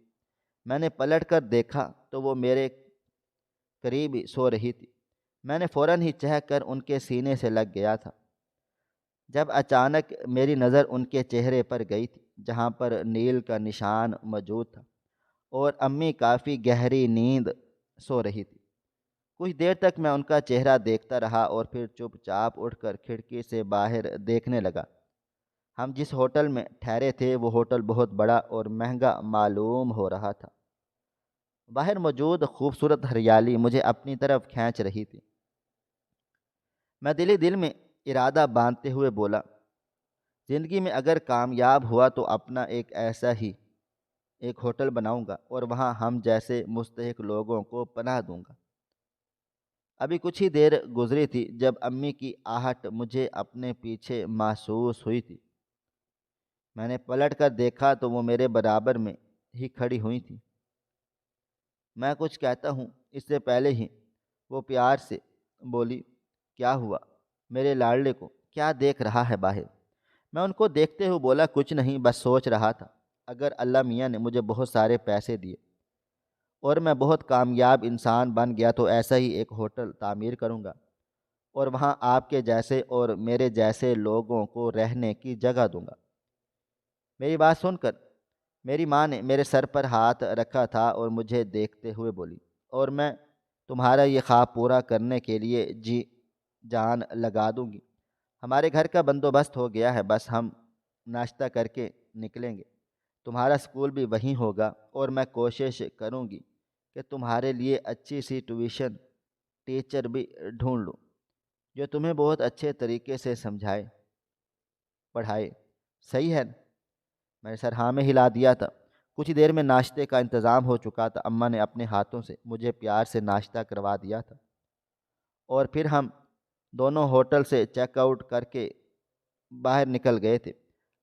Speaker 1: میں نے پلٹ کر دیکھا تو وہ میرے قریب ہی سو رہی تھی۔ میں نے فوراً ہی چہک کر ان کے سینے سے لگ گیا تھا، جب اچانک میری نظر ان کے چہرے پر گئی تھی، جہاں پر نیل کا نشان موجود تھا، اور امی کافی گہری نیند سو رہی تھی۔ کچھ دیر تک میں ان کا چہرہ دیکھتا رہا اور پھر چپ چاپ اٹھ کر کھڑکی سے باہر دیکھنے لگا۔ ہم جس ہوٹل میں ٹھہرے تھے وہ ہوٹل بہت بڑا اور مہنگا معلوم ہو رہا تھا۔ باہر موجود خوبصورت ہریالی مجھے اپنی طرف کھینچ رہی تھی۔ میں دل ہی دل میں ارادہ باندھتے ہوئے بولا، زندگی میں اگر کامیاب ہوا تو اپنا ایسا ہی ایک ہوٹل بناؤں گا اور وہاں ہم جیسے مستحق لوگوں کو پناہ دوں گا۔ ابھی کچھ ہی دیر گزری تھی جب امی کی آہٹ مجھے اپنے پیچھے محسوس ہوئی تھی۔ میں نے پلٹ کر دیکھا تو وہ میرے برابر میں ہی کھڑی ہوئی تھی۔ میں کچھ کہتا ہوں اس سے پہلے ہی وہ پیار سے بولی، کیا ہوا میرے لاڈلے کو؟ کیا دیکھ رہا ہے باہر؟ میں ان کو دیکھتے ہوئے بولا، کچھ نہیں، بس سوچ رہا تھا اگر اللہ میاں نے مجھے بہت سارے پیسے دیے اور میں بہت کامیاب انسان بن گیا تو ایسا ہی ایک ہوٹل تعمیر کروں گا اور وہاں آپ کے جیسے اور میرے جیسے لوگوں کو رہنے کی جگہ دوں گا۔ میری بات سن کر میری ماں نے میرے سر پر ہاتھ رکھا تھا اور مجھے دیکھتے ہوئے بولی، اور میں تمہارا یہ خواب پورا کرنے کے لیے جی جان لگا دوں گی۔ ہمارے گھر کا بندوبست ہو گیا ہے، بس ہم ناشتہ کر کے نکلیں گے۔ تمہارا اسکول بھی وہیں ہوگا اور میں کوشش کروں گی کہ تمہارے لیے اچھی سی ٹیوشن ٹیچر بھی ڈھونڈ لوں جو تمہیں بہت اچھے طریقے سے سمجھائے پڑھائے۔ صحیح ہے؟ میں نے سر ہاں میں ہلا دیا تھا۔ کچھ دیر میں ناشتے کا انتظام ہو چکا تھا۔ اماں نے اپنے ہاتھوں سے مجھے پیار سے ناشتہ کروا دیا تھا اور پھر ہم دونوں ہوٹل سے چیک آؤٹ کر کے باہر نکل گئے تھے۔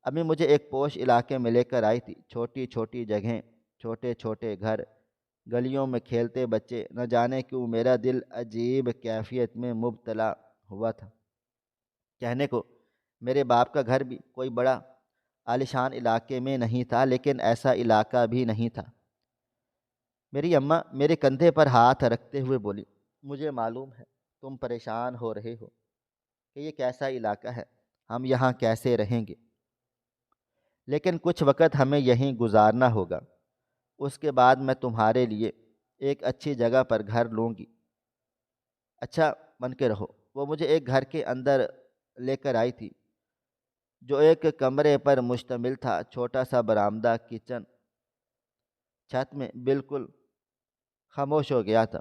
Speaker 1: امی مجھے ایک پوش علاقے میں لے کر آئی تھی۔ چھوٹی چھوٹی جگہیں، چھوٹے چھوٹے گھر، گلیوں میں کھیلتے بچے، نہ جانے کیوں میرا دل عجیب کیفیت میں مبتلا ہوا تھا۔ کہنے کو میرے باپ کا گھر بھی کوئی بڑا عالیشان علاقے میں نہیں تھا، لیکن ایسا علاقہ بھی نہیں تھا۔ میری اماں میرے کندھے پر ہاتھ رکھتے ہوئے بولی، مجھے معلوم ہے تم پریشان ہو رہے ہو کہ یہ کیسا علاقہ ہے، ہم یہاں کیسے رہیں گے، لیکن کچھ وقت ہمیں یہیں گزارنا ہوگا۔ اس کے بعد میں تمہارے لیے ایک اچھی جگہ پر گھر لوں گی، اچھا بن کے رہو۔ وہ مجھے ایک گھر کے اندر لے کر آئی تھی جو ایک کمرے پر مشتمل تھا، چھوٹا سا برآمدہ، کچن، چھت میں بالکل خاموش ہو گیا تھا۔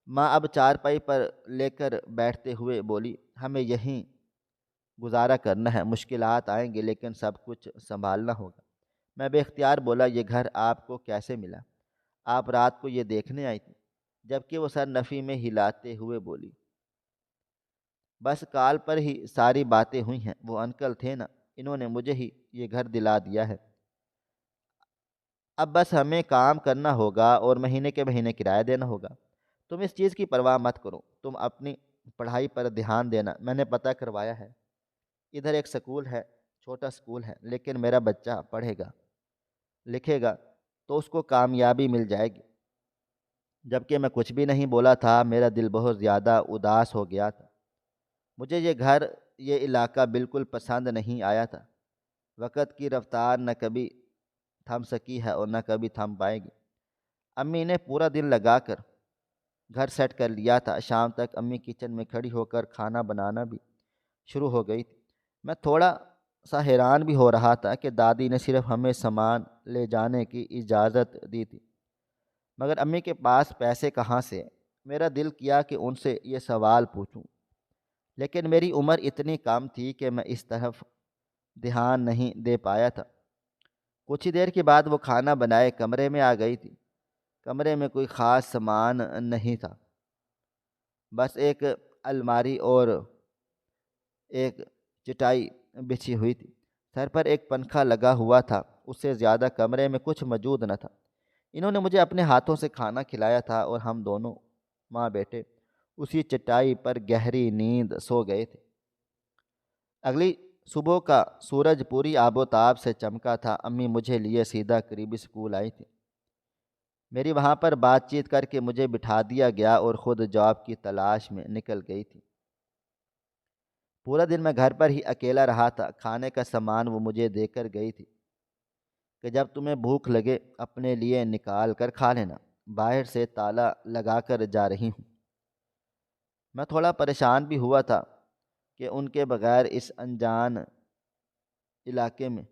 Speaker 1: ماں اب چارپائی پر لے کر بیٹھتے ہوئے بولی، ہمیں یہیں گزارا کرنا ہے، مشکلات آئیں گے لیکن سب کچھ سنبھالنا ہوگا۔ میں بے اختیار بولا، یہ گھر آپ کو کیسے ملا؟ آپ رات کو یہ دیکھنے آئی تھی؟ جبکہ وہ سر نفی میں ہلاتے ہوئے بولی، بس کال پر ہی ساری باتیں ہوئی ہیں، وہ انکل تھے نا، انہوں نے مجھے ہی یہ گھر دلا دیا ہے۔ اب بس ہمیں کام کرنا ہوگا اور مہینے کے مہینے کرایہ دینا ہوگا۔ تم اس چیز کی پرواہ مت کرو، تم اپنی پڑھائی پر دھیان دینا۔ میں نے پتہ کروایا ہے، ادھر ایک سکول ہے، چھوٹا سکول ہے، لیکن میرا بچہ پڑھے گا لکھے گا تو اس کو کامیابی مل جائے گی۔ جبکہ میں کچھ بھی نہیں بولا تھا، میرا دل بہت زیادہ اداس ہو گیا تھا۔ مجھے یہ گھر، یہ علاقہ بالکل پسند نہیں آیا تھا۔ وقت کی رفتار نہ کبھی تھم سکی ہے اور نہ کبھی تھم پائے گی۔ امی نے پورا دن لگا کر گھر سیٹ کر لیا تھا۔ شام تک امی کچن میں کھڑی ہو کر کھانا بنانا بھی شروع ہو گئی تھی۔ میں تھوڑا سا حیران بھی ہو رہا تھا کہ دادی نے صرف ہمیں سامان لے جانے کی اجازت دی تھی، مگر امی کے پاس پیسے کہاں سے؟ میرا دل کیا کہ ان سے یہ سوال پوچھوں، لیکن میری عمر اتنی کم تھی کہ میں اس طرف دھیان نہیں دے پایا تھا۔ کچھ ہی دیر کے بعد وہ کھانا بنائے کمرے میں آ گئی تھی۔ کمرے میں کوئی خاص سامان نہیں تھا، بس ایک الماری اور ایک چٹائی بچھی ہوئی تھی۔ سر پر ایک پنکھا لگا ہوا تھا، اس سے زیادہ کمرے میں کچھ موجود نہ تھا۔ انہوں نے مجھے اپنے ہاتھوں سے کھانا کھلایا تھا اور ہم دونوں ماں بیٹے اسی چٹائی پر گہری نیند سو گئے تھے۔ اگلی صبح کا سورج پوری آب و تاب سے چمکا تھا۔ امی مجھے لیے سیدھا قریبی اسکول آئی تھی۔ میری وہاں پر بات چیت کر کے مجھے بٹھا دیا گیا اور خود جاب کی تلاش میں نکل گئی تھی۔ پورا دن میں گھر پر ہی اکیلا رہا تھا۔ کھانے کا سامان وہ مجھے دے کر گئی تھی کہ جب تمہیں بھوک لگے اپنے لیے نکال کر کھا لینا، باہر سے تالا لگا کر جا رہی ہوں۔ میں تھوڑا پریشان بھی ہوا تھا کہ ان کے بغیر اس انجان علاقے میں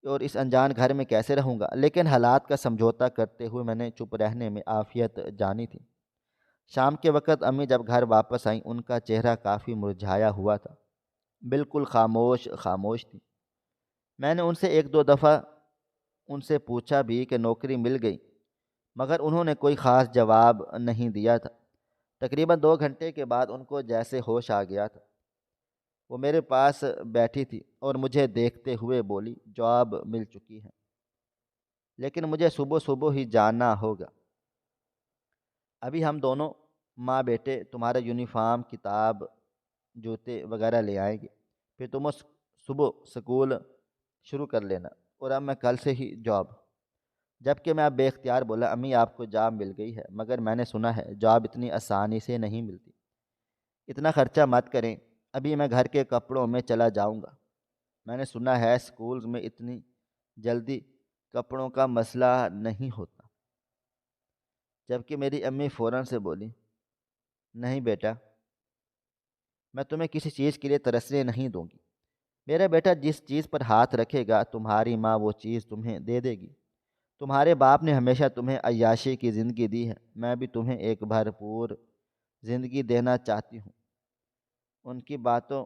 Speaker 1: اور اس انجان گھر میں کیسے رہوں گا، لیکن حالات کا سمجھوتا کرتے ہوئے میں نے چپ رہنے میں عافیت جانی تھی۔ شام کے وقت امی جب گھر واپس آئیں، ان کا چہرہ کافی مرجھایا ہوا تھا، بالکل خاموش خاموش تھی۔ میں نے ان سے ایک دو دفعہ ان سے پوچھا بھی کہ نوکری مل گئی، مگر انہوں نے کوئی خاص جواب نہیں دیا تھا۔ تقریباً 2 گھنٹے کے بعد ان کو جیسے ہوش آ گیا تھا۔ وہ میرے پاس بیٹھی تھی اور مجھے دیکھتے ہوئے بولی، جاب مل چکی ہے، لیکن مجھے صبح صبح ہی جانا ہوگا۔ ابھی ہم دونوں ماں بیٹے تمہارا یونیفارم، کتاب، جوتے وغیرہ لے آئیں گے، پھر تم صبح سکول شروع کر لینا، اور اب میں کل سے ہی جاب۔ جبکہ میں اب بے اختیار بولا، امی آپ کو جاب مل گئی ہے، مگر میں نے سنا ہے جاب اتنی آسانی سے نہیں ملتی، اتنا خرچہ مت کریں، ابھی میں گھر کے کپڑوں میں چلا جاؤں گا۔ میں نے سنا ہے اسکولز میں اتنی جلدی کپڑوں کا مسئلہ نہیں ہوتا۔ جبکہ میری امی فوراً سے بولی، نہیں بیٹا، میں تمہیں کسی چیز کے لیے ترسنے نہیں دوں گی۔ میرا بیٹا جس چیز پر ہاتھ رکھے گا تمہاری ماں وہ چیز تمہیں دے دے گی۔ تمہارے باپ نے ہمیشہ تمہیں عیاشی کی زندگی دی ہے، میں بھی تمہیں ایک بھرپور زندگی دینا چاہتی ہوں۔ ان کی باتوں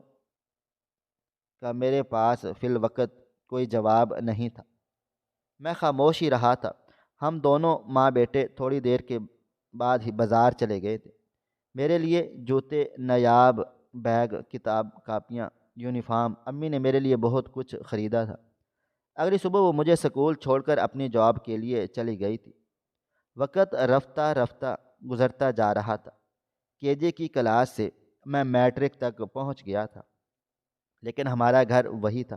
Speaker 1: کا میرے پاس فی الوقت کوئی جواب نہیں تھا۔ میں خاموش ہی رہا تھا۔ ہم دونوں ماں بیٹے تھوڑی دیر کے بعد ہی بازار چلے گئے تھے۔ میرے لیے جوتے، نایاب بیگ، کتاب، کاپیاں، یونیفارم، امی نے میرے لیے بہت کچھ خریدا تھا۔ اگلی صبح وہ مجھے سکول چھوڑ کر اپنی جاب کے لیے چلی گئی تھی۔ وقت رفتہ رفتہ گزرتا جا رہا تھا۔ کے جے کی کلاس سے میں میٹرک تک پہنچ گیا تھا، لیکن ہمارا گھر وہی تھا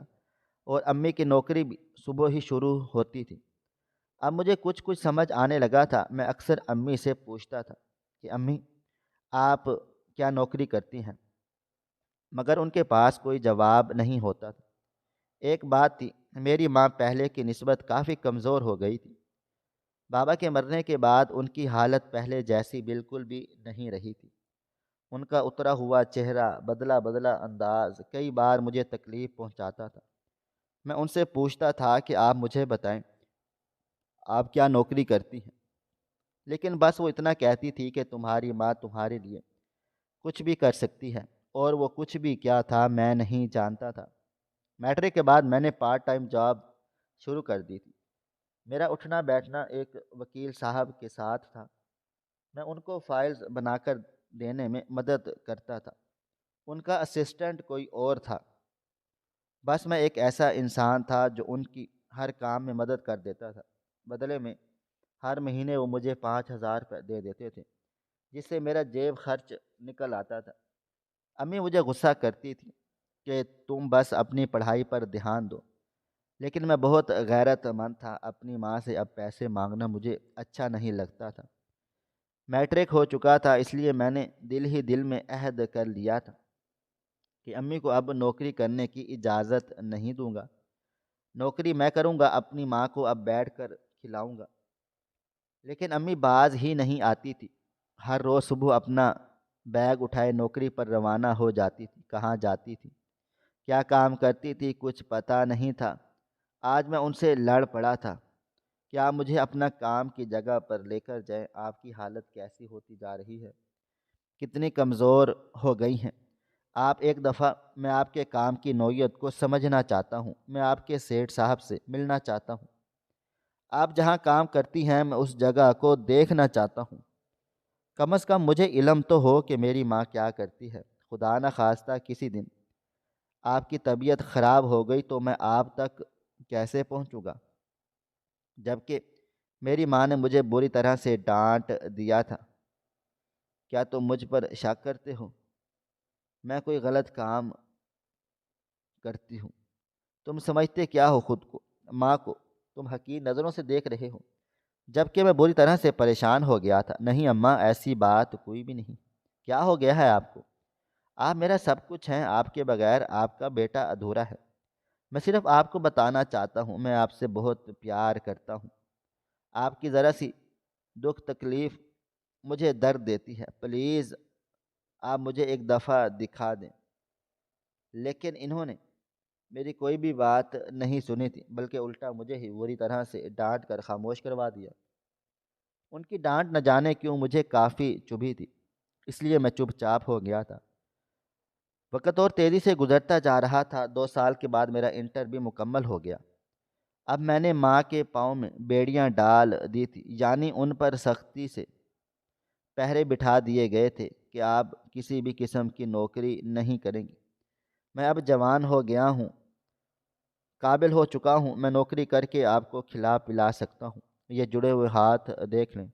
Speaker 1: اور امی کی نوکری بھی صبح ہی شروع ہوتی تھی۔ اب مجھے کچھ کچھ سمجھ آنے لگا تھا۔ میں اکثر امی سے پوچھتا تھا کہ امی آپ کیا نوکری کرتی ہیں، مگر ان کے پاس کوئی جواب نہیں ہوتا تھا۔ ایک بات تھی، میری ماں پہلے کی نسبت کافی کمزور ہو گئی تھی۔ بابا کے مرنے کے بعد ان کی حالت پہلے جیسی بالکل بھی نہیں رہی تھی۔ ان کا اترا ہوا چہرہ، بدلا بدلا انداز کئی بار مجھے تکلیف پہنچاتا تھا۔ میں ان سے پوچھتا تھا کہ آپ مجھے بتائیں آپ کیا نوکری کرتی ہیں، لیکن بس وہ اتنا کہتی تھی کہ تمہاری ماں تمہارے لیے کچھ بھی کر سکتی ہے، اور وہ کچھ بھی کیا تھا میں نہیں جانتا تھا۔ میٹرک کے بعد میں نے پارٹ ٹائم جاب شروع کر دی تھی۔ میرا اٹھنا بیٹھنا ایک وکیل صاحب کے ساتھ تھا۔ میں ان کو فائلز بنا کر دینے میں مدد کرتا تھا۔ ان کا اسسٹنٹ کوئی اور تھا۔ بس میں ایک ایسا انسان تھا جو ان کی ہر کام میں مدد کر دیتا تھا۔ بدلے میں ہر مہینے وہ مجھے 5,000 روپے دے دیتے تھے، جس سے میرا جیب خرچ نکل آتا تھا۔ امی مجھے غصہ کرتی تھی کہ تم بس اپنی پڑھائی پر دھیان دو، لیکن میں بہت غیرت مند تھا، اپنی ماں سے اب پیسے مانگنا مجھے اچھا نہیں لگتا تھا۔ میٹرک ہو چکا تھا، اس لیے میں نے دل ہی دل میں عہد کر لیا تھا کہ امی کو اب نوکری کرنے کی اجازت نہیں دوں گا۔ نوکری میں کروں گا، اپنی ماں کو اب بیٹھ کر کھلاؤں گا۔ لیکن امی باز ہی نہیں آتی تھی، ہر روز صبح اپنا بیگ اٹھائے نوکری پر روانہ ہو جاتی تھی۔ کہاں جاتی تھی، کیا کام کرتی تھی، کچھ پتہ نہیں تھا۔ آج میں ان سے لڑ پڑا تھا، کیا مجھے اپنا کام کی جگہ پر لے کر جائیں؟ آپ کی حالت کیسی ہوتی جا رہی ہے، کتنی کمزور ہو گئی ہیں آپ؟ ایک دفعہ میں آپ کے کام کی نوعیت کو سمجھنا چاہتا ہوں، میں آپ کے سیٹھ صاحب سے ملنا چاہتا ہوں۔ آپ جہاں کام کرتی ہیں میں اس جگہ کو دیکھنا چاہتا ہوں۔ کم از کم مجھے علم تو ہو کہ میری ماں کیا کرتی ہے۔ خدا نہ خواستہ کسی دن آپ کی طبیعت خراب ہو گئی تو میں آپ تک کیسے پہنچوں گا؟ جبکہ میری ماں نے مجھے بری طرح سے ڈانٹ دیا تھا۔ کیا تم مجھ پر شک کرتے ہو؟ میں کوئی غلط کام کرتی ہوں؟ تم سمجھتے کیا ہو خود کو؟ ماں کو تم حقیر نظروں سے دیکھ رہے ہو، جبکہ میں بری طرح سے پریشان ہو گیا تھا۔ نہیں اماں، ایسی بات کوئی بھی نہیں۔ کیا ہو گیا ہے آپ کو؟ آپ میرا سب کچھ ہیں، آپ کے بغیر آپ کا بیٹا ادھورا ہے۔ میں صرف آپ کو بتانا چاہتا ہوں، میں آپ سے بہت پیار کرتا ہوں۔ آپ کی ذرا سی دکھ تکلیف مجھے درد دیتی ہے، پلیز آپ مجھے ایک دفعہ دکھا دیں۔ لیکن انہوں نے میری کوئی بھی بات نہیں سنی تھی، بلکہ الٹا مجھے ہی بری طرح سے ڈانٹ کر خاموش کروا دیا۔ ان کی ڈانٹ نہ جانے کیوں مجھے کافی چبھی تھی، اس لیے میں چپ چاپ ہو گیا تھا۔ وقت اور تیزی سے گزرتا جا رہا تھا۔ 2 سال کے بعد میرا انٹر بھی مکمل ہو گیا۔ اب میں نے ماں کے پاؤں میں بیڑیاں ڈال دی تھی، یعنی ان پر سختی سے پہرے بٹھا دیے گئے تھے کہ آپ کسی بھی قسم کی نوکری نہیں کریں گی۔ میں اب جوان ہو گیا ہوں، قابل ہو چکا ہوں، میں نوکری کر کے آپ کو کھلا پلا سکتا ہوں۔ یہ جڑے ہوئے ہاتھ دیکھ لیں،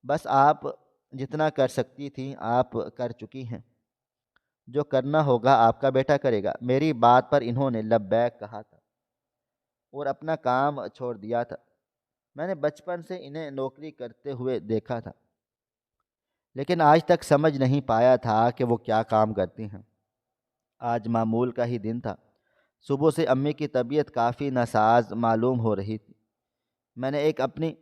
Speaker 1: بس آپ جتنا کر سکتی تھیں آپ کر چکی ہیں، جو کرنا ہوگا آپ کا بیٹا کرے گا۔ میری بات پر انہوں نے لبیک کہا تھا اور اپنا کام چھوڑ دیا تھا۔ میں نے بچپن سے انہیں نوکری کرتے ہوئے دیکھا تھا، لیکن آج تک سمجھ نہیں پایا تھا کہ وہ کیا کام کرتی ہیں۔ آج معمول کا ہی دن تھا۔ صبح سے امی کی طبیعت کافی ناساز معلوم ہو رہی تھی۔ میں نے ایک اپنی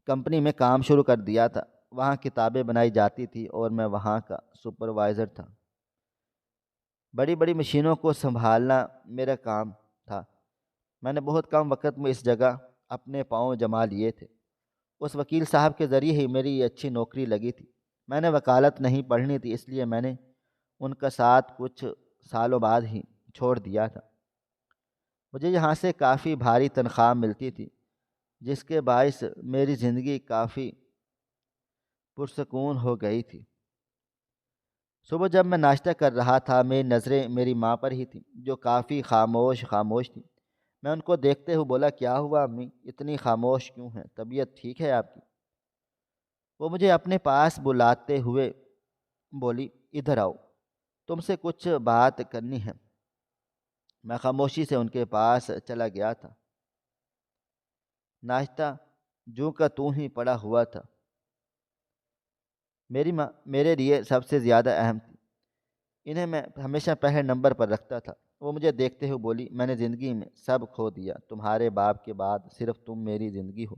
Speaker 1: کمپنی میں کام شروع کر دیا تھا، وہاں کتابیں بنائی جاتی تھی اور میں وہاں کا سپروائزر تھا۔ بڑی بڑی مشینوں کو سنبھالنا میرا کام تھا۔ میں نے بہت کم وقت میں اس جگہ اپنے پاؤں جما لیے تھے۔ اس وکیل صاحب کے ذریعے ہی میری یہ اچھی نوکری لگی تھی۔ میں نے وکالت نہیں پڑھنی تھی، اس لیے میں نے ان کا ساتھ کچھ سالوں بعد ہی چھوڑ دیا تھا۔ مجھے یہاں سے کافی بھاری تنخواہ ملتی تھی، جس کے باعث میری زندگی کافی پرسکون ہو گئی تھی۔ صبح جب میں ناشتہ کر رہا تھا، میری نظریں میری ماں پر ہی تھیں، جو کافی خاموش تھیں۔ میں ان کو دیکھتے ہوئے بولا، کیا ہوا امی، اتنی خاموش کیوں ہیں؟ طبیعت ٹھیک ہے آپ کی؟ وہ مجھے اپنے پاس بلاتے ہوئے بولی، ادھر آؤ، تم سے کچھ بات کرنی ہے۔ میں خاموشی سے ان کے پاس چلا گیا تھا۔ ناشتہ جوں کا توں ہی پڑا ہوا تھا۔ میری ماں میرے لیے سب سے زیادہ اہم تھی، انہیں میں ہمیشہ پہلے نمبر پر رکھتا تھا۔ وہ مجھے دیکھتے ہوئے بولی، میں نے زندگی میں سب کھو دیا، تمہارے باپ کے بعد صرف تم میری زندگی ہو۔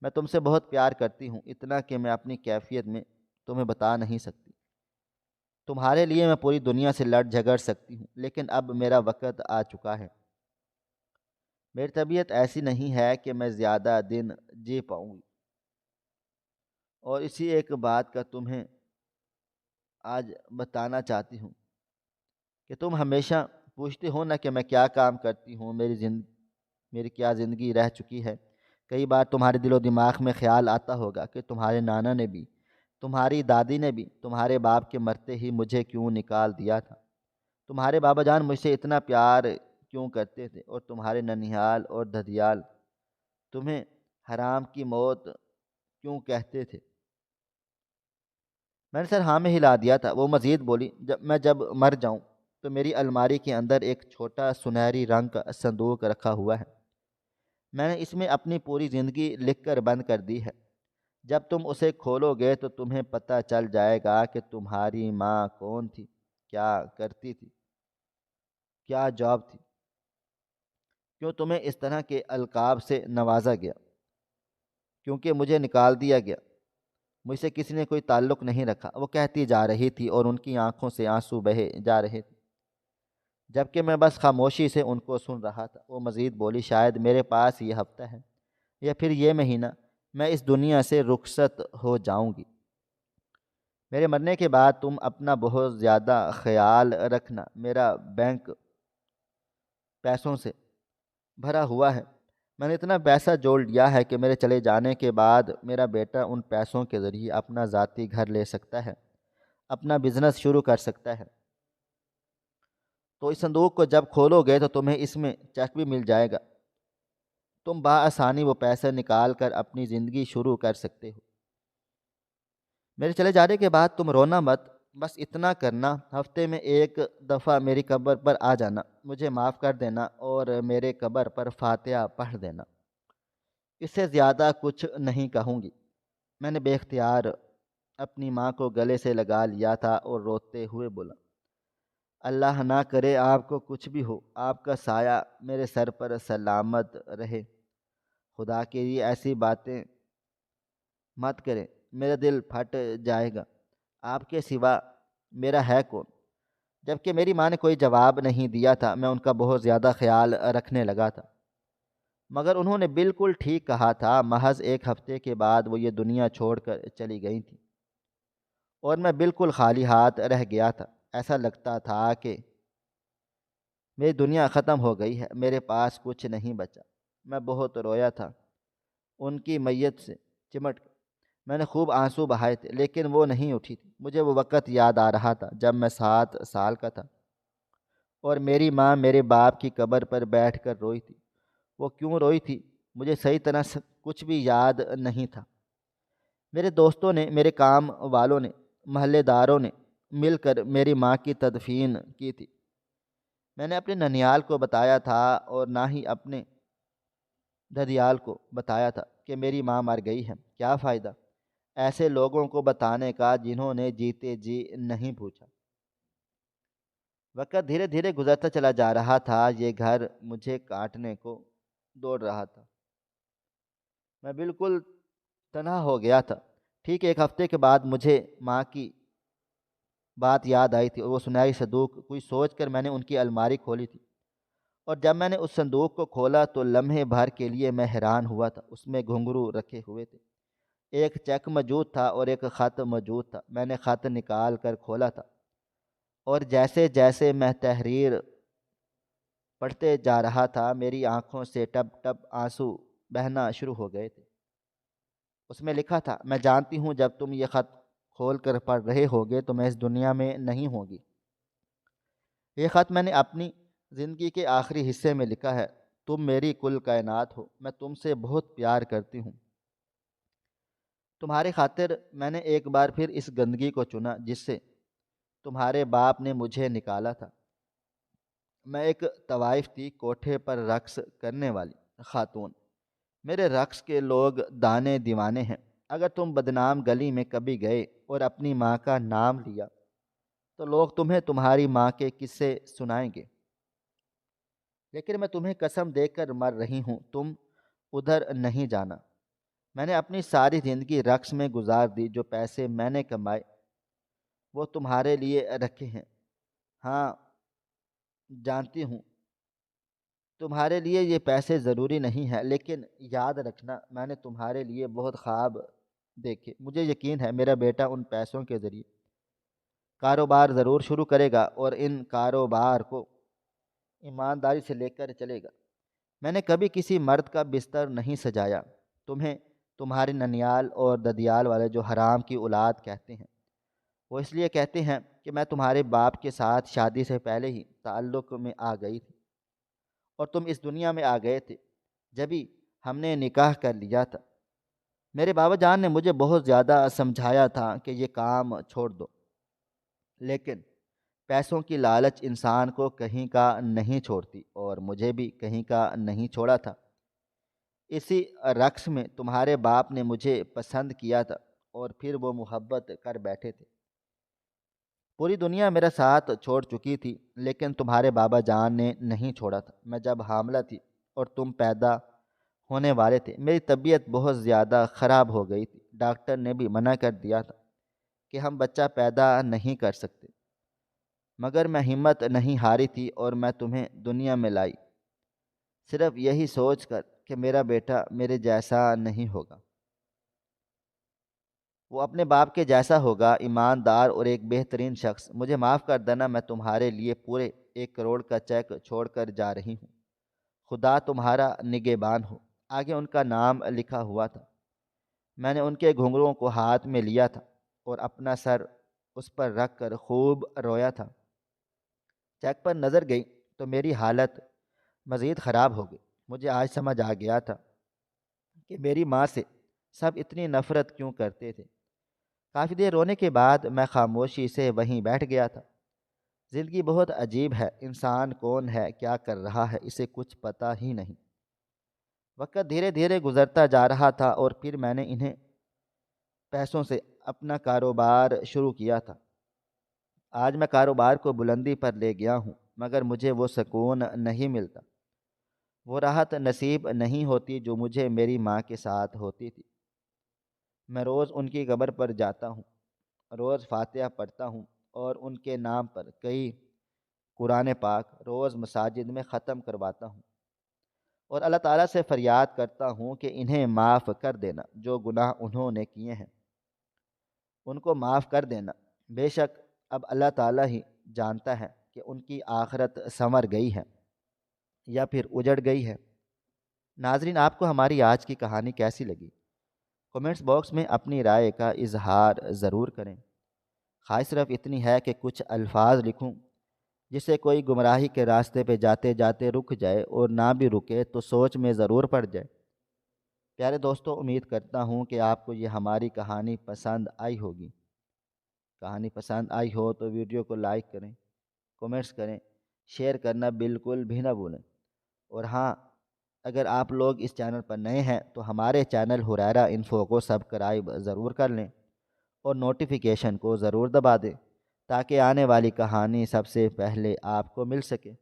Speaker 1: میں تم سے بہت پیار کرتی ہوں، اتنا کہ میں اپنی کیفیت میں تمہیں بتا نہیں سکتی۔ تمہارے لیے میں پوری دنیا سے لڑ جھگڑ سکتی ہوں، لیکن اب میرا وقت آ چکا ہے۔ میری طبیعت ایسی نہیں ہے کہ میں زیادہ دن جی پاؤں گی، اور اسی ایک بات کا تمہیں آج بتانا چاہتی ہوں کہ تم ہمیشہ پوچھتے ہو نا کہ میں کیا کام کرتی ہوں، میری کیا زندگی رہ چکی ہے۔ کئی بار تمہارے دل و دماغ میں خیال آتا ہوگا کہ تمہارے نانا نے بھی، تمہاری دادی نے بھی تمہارے باپ کے مرتے ہی مجھے کیوں نکال دیا تھا؟ تمہارے بابا جان مجھ سے اتنا پیار کیوں کرتے تھے، اور تمہارے ننیھال اور دھدیال تمہیں حرام کی موت کیوں کہتے تھے؟ میں نے سر ہاں میں ہلا دیا تھا۔ وہ مزید بولی، جب مر جاؤں تو میری الماری کے اندر ایک چھوٹا سنہری رنگ کا صندوق رکھا ہوا ہے۔ میں نے اس میں اپنی پوری زندگی لکھ کر بند کر دی ہے۔ جب تم اسے کھولو گے تو تمہیں پتہ چل جائے گا کہ تمہاری ماں کون تھی، کیا کرتی تھی، کیا جاب تھی، کیوں تمہیں اس طرح کے القاب سے نوازا گیا، کیونکہ مجھے نکال دیا گیا، مجھ سے کسی نے کوئی تعلق نہیں رکھا، وہ کہتی جا رہی تھی اور ان کی آنکھوں سے آنسو بہے جا رہے تھے، جبکہ میں بس خاموشی سے ان کو سن رہا تھا۔ وہ مزید بولی، شاید میرے پاس یہ ہفتہ ہے یا پھر یہ مہینہ میں اس دنیا سے رخصت ہو جاؤں گی۔ میرے مرنے کے بعد تم اپنا بہت زیادہ خیال رکھنا، میرا بینک پیسوں سے بھرا ہوا ہے، میں نے اتنا پیسہ جوڑ لیا ہے کہ میرے چلے جانے کے بعد میرا بیٹا ان پیسوں کے ذریعے اپنا ذاتی گھر لے سکتا ہے، اپنا بزنس شروع کر سکتا ہے۔ تو اس صندوق کو جب کھولو گے تو تمہیں اس میں چیک بھی مل جائے گا، تم بآسانی وہ پیسے نکال کر اپنی زندگی شروع کر سکتے ہو۔ میرے چلے جانے کے بعد تم رونا مت، بس اتنا کرنا، ہفتے میں ایک دفعہ میری قبر پر آ جانا، مجھے معاف کر دینا اور میرے قبر پر فاتحہ پڑھ دینا۔ اس سے زیادہ کچھ نہیں کہوں گی۔ میں نے بے اختیار اپنی ماں کو گلے سے لگا لیا تھا اور روتے ہوئے بولا، اللہ نہ کرے آپ کو کچھ بھی ہو، آپ کا سایہ میرے سر پر سلامت رہے، خدا کے لیے ایسی باتیں مت کریں، میرا دل پھٹ جائے گا، آپ کے سوا میرا ہے کون؟ جبکہ میری ماں نے کوئی جواب نہیں دیا تھا۔ میں ان کا بہت زیادہ خیال رکھنے لگا تھا، مگر انہوں نے بالکل ٹھیک کہا تھا۔ محض ایک ہفتے کے بعد وہ یہ دنیا چھوڑ کر چلی گئی تھی اور میں بالکل خالی ہاتھ رہ گیا تھا۔ ایسا لگتا تھا کہ میری دنیا ختم ہو گئی ہے، میرے پاس کچھ نہیں بچا۔ میں بہت رویا تھا ان کی میت سے چمٹ کر، میں نے خوب آنسو بہائے تھے، لیکن وہ نہیں اٹھی تھی۔ مجھے وہ وقت یاد آ رہا تھا جب میں 7 سال کا تھا اور میری ماں میرے باپ کی قبر پر بیٹھ کر روئی تھی۔ وہ کیوں روئی تھی مجھے صحیح طرح سے کچھ بھی یاد نہیں تھا۔ میرے دوستوں نے، میرے کام والوں نے، محلے داروں نے مل کر میری ماں کی تدفین کی تھی۔ میں نے اپنے ننیال کو بتایا تھا اور نہ ہی اپنے ددیال کو بتایا تھا کہ میری ماں مر گئی ہے۔ کیا فائدہ ایسے لوگوں کو بتانے کا جنہوں نے جیتے جی نہیں پوچھا۔ وقت دھیرے دھیرے گزرتا چلا جا رہا تھا، یہ گھر مجھے کاٹنے کو دوڑ رہا تھا، میں بالکل تنہا ہو گیا تھا۔ ٹھیک ایک ہفتے کے بعد مجھے ماں کی بات یاد آئی تھی اور وہ سنہری صندوق، کوئی سوچ کر میں نے ان کی الماری کھولی تھی، اور جب میں نے اس صندوق کو کھولا تو لمحے بھر کے لیے میں حیران ہوا تھا۔ اس میں گھنگرو رکھے ہوئے تھے، ایک چیک موجود تھا اور ایک خط موجود تھا۔ میں نے خط نکال کر کھولا تھا اور جیسے جیسے میں تحریر پڑھتے جا رہا تھا میری آنکھوں سے ٹپ ٹپ آنسو بہنا شروع ہو گئے تھے۔ اس میں لکھا تھا، میں جانتی ہوں جب تم یہ خط کھول کر پڑھ رہے ہوگے تو میں اس دنیا میں نہیں ہوگی۔ یہ خط میں نے اپنی زندگی کے آخری حصے میں لکھا ہے۔ تم میری کل کائنات ہو، میں تم سے بہت پیار کرتی ہوں۔ تمہاری خاطر میں نے ایک بار پھر اس گندگی کو چنا جس سے تمہارے باپ نے مجھے نکالا تھا۔ میں ایک طوائف تھی، کوٹھے پر رقص کرنے والی خاتون۔ میرے رقص کے لوگ دانے دیوانے ہیں۔ اگر تم بدنام گلی میں کبھی گئے اور اپنی ماں کا نام لیا تو لوگ تمہیں تمہاری ماں کے قصے سنائیں گے، لیکن میں تمہیں قسم دے کر مر رہی ہوں، تم ادھر نہیں جانا۔ میں نے اپنی ساری زندگی رقص میں گزار دی، جو پیسے میں نے کمائے وہ تمہارے لیے رکھے ہیں۔ ہاں جانتی ہوں تمہارے لیے یہ پیسے ضروری نہیں ہیں، لیکن یاد رکھنا میں نے تمہارے لیے بہت خواب دیکھے۔ مجھے یقین ہے میرا بیٹا ان پیسوں کے ذریعے کاروبار ضرور شروع کرے گا اور ان کاروبار کو ایمانداری سے لے کر چلے گا۔ میں نے کبھی کسی مرد کا بستر نہیں سجایا۔ تمہیں تمہارے ننیال اور ددیال والے جو حرام کی اولاد کہتے ہیں، وہ اس لیے کہتے ہیں کہ میں تمہارے باپ کے ساتھ شادی سے پہلے ہی تعلق میں آ گئی تھی اور تم اس دنیا میں آ گئے تھے جبھی ہم نے نکاح کر لیا تھا۔ میرے بابا جان نے مجھے بہت زیادہ سمجھایا تھا کہ یہ کام چھوڑ دو، لیکن پیسوں کی لالچ انسان کو کہیں کا نہیں چھوڑتی، اور مجھے بھی کہیں کا نہیں چھوڑا تھا۔ اسی رقص میں تمہارے باپ نے مجھے پسند کیا تھا، اور پھر وہ محبت کر بیٹھے تھے۔ پوری دنیا میرا ساتھ چھوڑ چکی تھی، لیکن تمہارے بابا جان نے نہیں چھوڑا تھا۔ میں جب حاملہ تھی اور تم پیدا ہونے والے تھے، میری طبیعت بہت زیادہ خراب ہو گئی تھی۔ ڈاکٹر نے بھی منع کر دیا تھا کہ ہم بچہ پیدا نہیں کر سکتے، مگر میں ہمت نہیں ہاری تھی اور میں تمہیں دنیا میں لائی، صرف یہی سوچ کر کہ میرا بیٹا میرے جیسا نہیں ہوگا، وہ اپنے باپ کے جیسا ہوگا، ایماندار اور ایک بہترین شخص۔ مجھے معاف کر دینا، میں تمہارے لیے پورے 1 کروڑ کا چیک چھوڑ کر جا رہی ہوں۔ خدا تمہارا نگہبان ہو۔ آگے ان کا نام لکھا ہوا تھا۔ میں نے ان کے گھنگروں کو ہاتھ میں لیا تھا اور اپنا سر اس پر رکھ کر خوب رویا تھا۔ چیک پر نظر گئی تو میری حالت مزید خراب ہو گئی۔ مجھے آج سمجھ آ گیا تھا کہ میری ماں سے سب اتنی نفرت کیوں کرتے تھے۔ کافی دیر رونے کے بعد میں خاموشی سے وہیں بیٹھ گیا تھا۔ زندگی بہت عجیب ہے، انسان کون ہے، کیا کر رہا ہے، اسے کچھ پتہ ہی نہیں۔ وقت دھیرے دھیرے گزرتا جا رہا تھا، اور پھر میں نے انہیں پیسوں سے اپنا کاروبار شروع کیا تھا۔ آج میں کاروبار کو بلندی پر لے گیا ہوں، مگر مجھے وہ سکون نہیں ملتا، وہ راحت نصیب نہیں ہوتی جو مجھے میری ماں کے ساتھ ہوتی تھی۔ میں روز ان کی قبر پر جاتا ہوں، روز فاتحہ پڑھتا ہوں، اور ان کے نام پر کئی قرآن پاک روز مساجد میں ختم کرواتا ہوں، اور اللہ تعالیٰ سے فریاد کرتا ہوں کہ انہیں معاف کر دینا، جو گناہ انہوں نے کیے ہیں ان کو معاف کر دینا۔ بے شک اب اللہ تعالیٰ ہی جانتا ہے کہ ان کی آخرت سنور گئی ہے یا پھر اجڑ گئی ہے۔ ناظرین، آپ کو ہماری آج کی کہانی کیسی لگی؟ کمنٹس باکس میں اپنی رائے کا اظہار ضرور کریں۔ خواہش صرف اتنی ہے کہ کچھ الفاظ لکھوں جس سے کوئی گمراہی کے راستے پہ جاتے جاتے رک جائے، اور نہ بھی رکے تو سوچ میں ضرور پڑ جائے۔ پیارے دوستو، امید کرتا ہوں کہ آپ کو یہ ہماری کہانی پسند آئی ہوگی۔ کہانی پسند آئی ہو تو ویڈیو کو لائک کریں، کومنٹس کریں، شیئر کرنا بالکل بھی نہ بھولیں۔ اور ہاں، اگر آپ لوگ اس چینل پر نئے ہیں تو ہمارے چینل ہریرہ انفو کو سبسکرائب ضرور کر لیں، اور نوٹیفیکیشن کو ضرور دبا دیں تاکہ آنے والی کہانی سب سے پہلے آپ کو مل سکے۔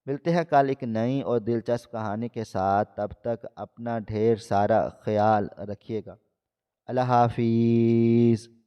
Speaker 1: ملتے ہیں کل ایک نئی اور دلچسپ کہانی کے ساتھ، تب تک اپنا ڈھیر سارا خیال رکھیے گا۔ اللہ حافظ۔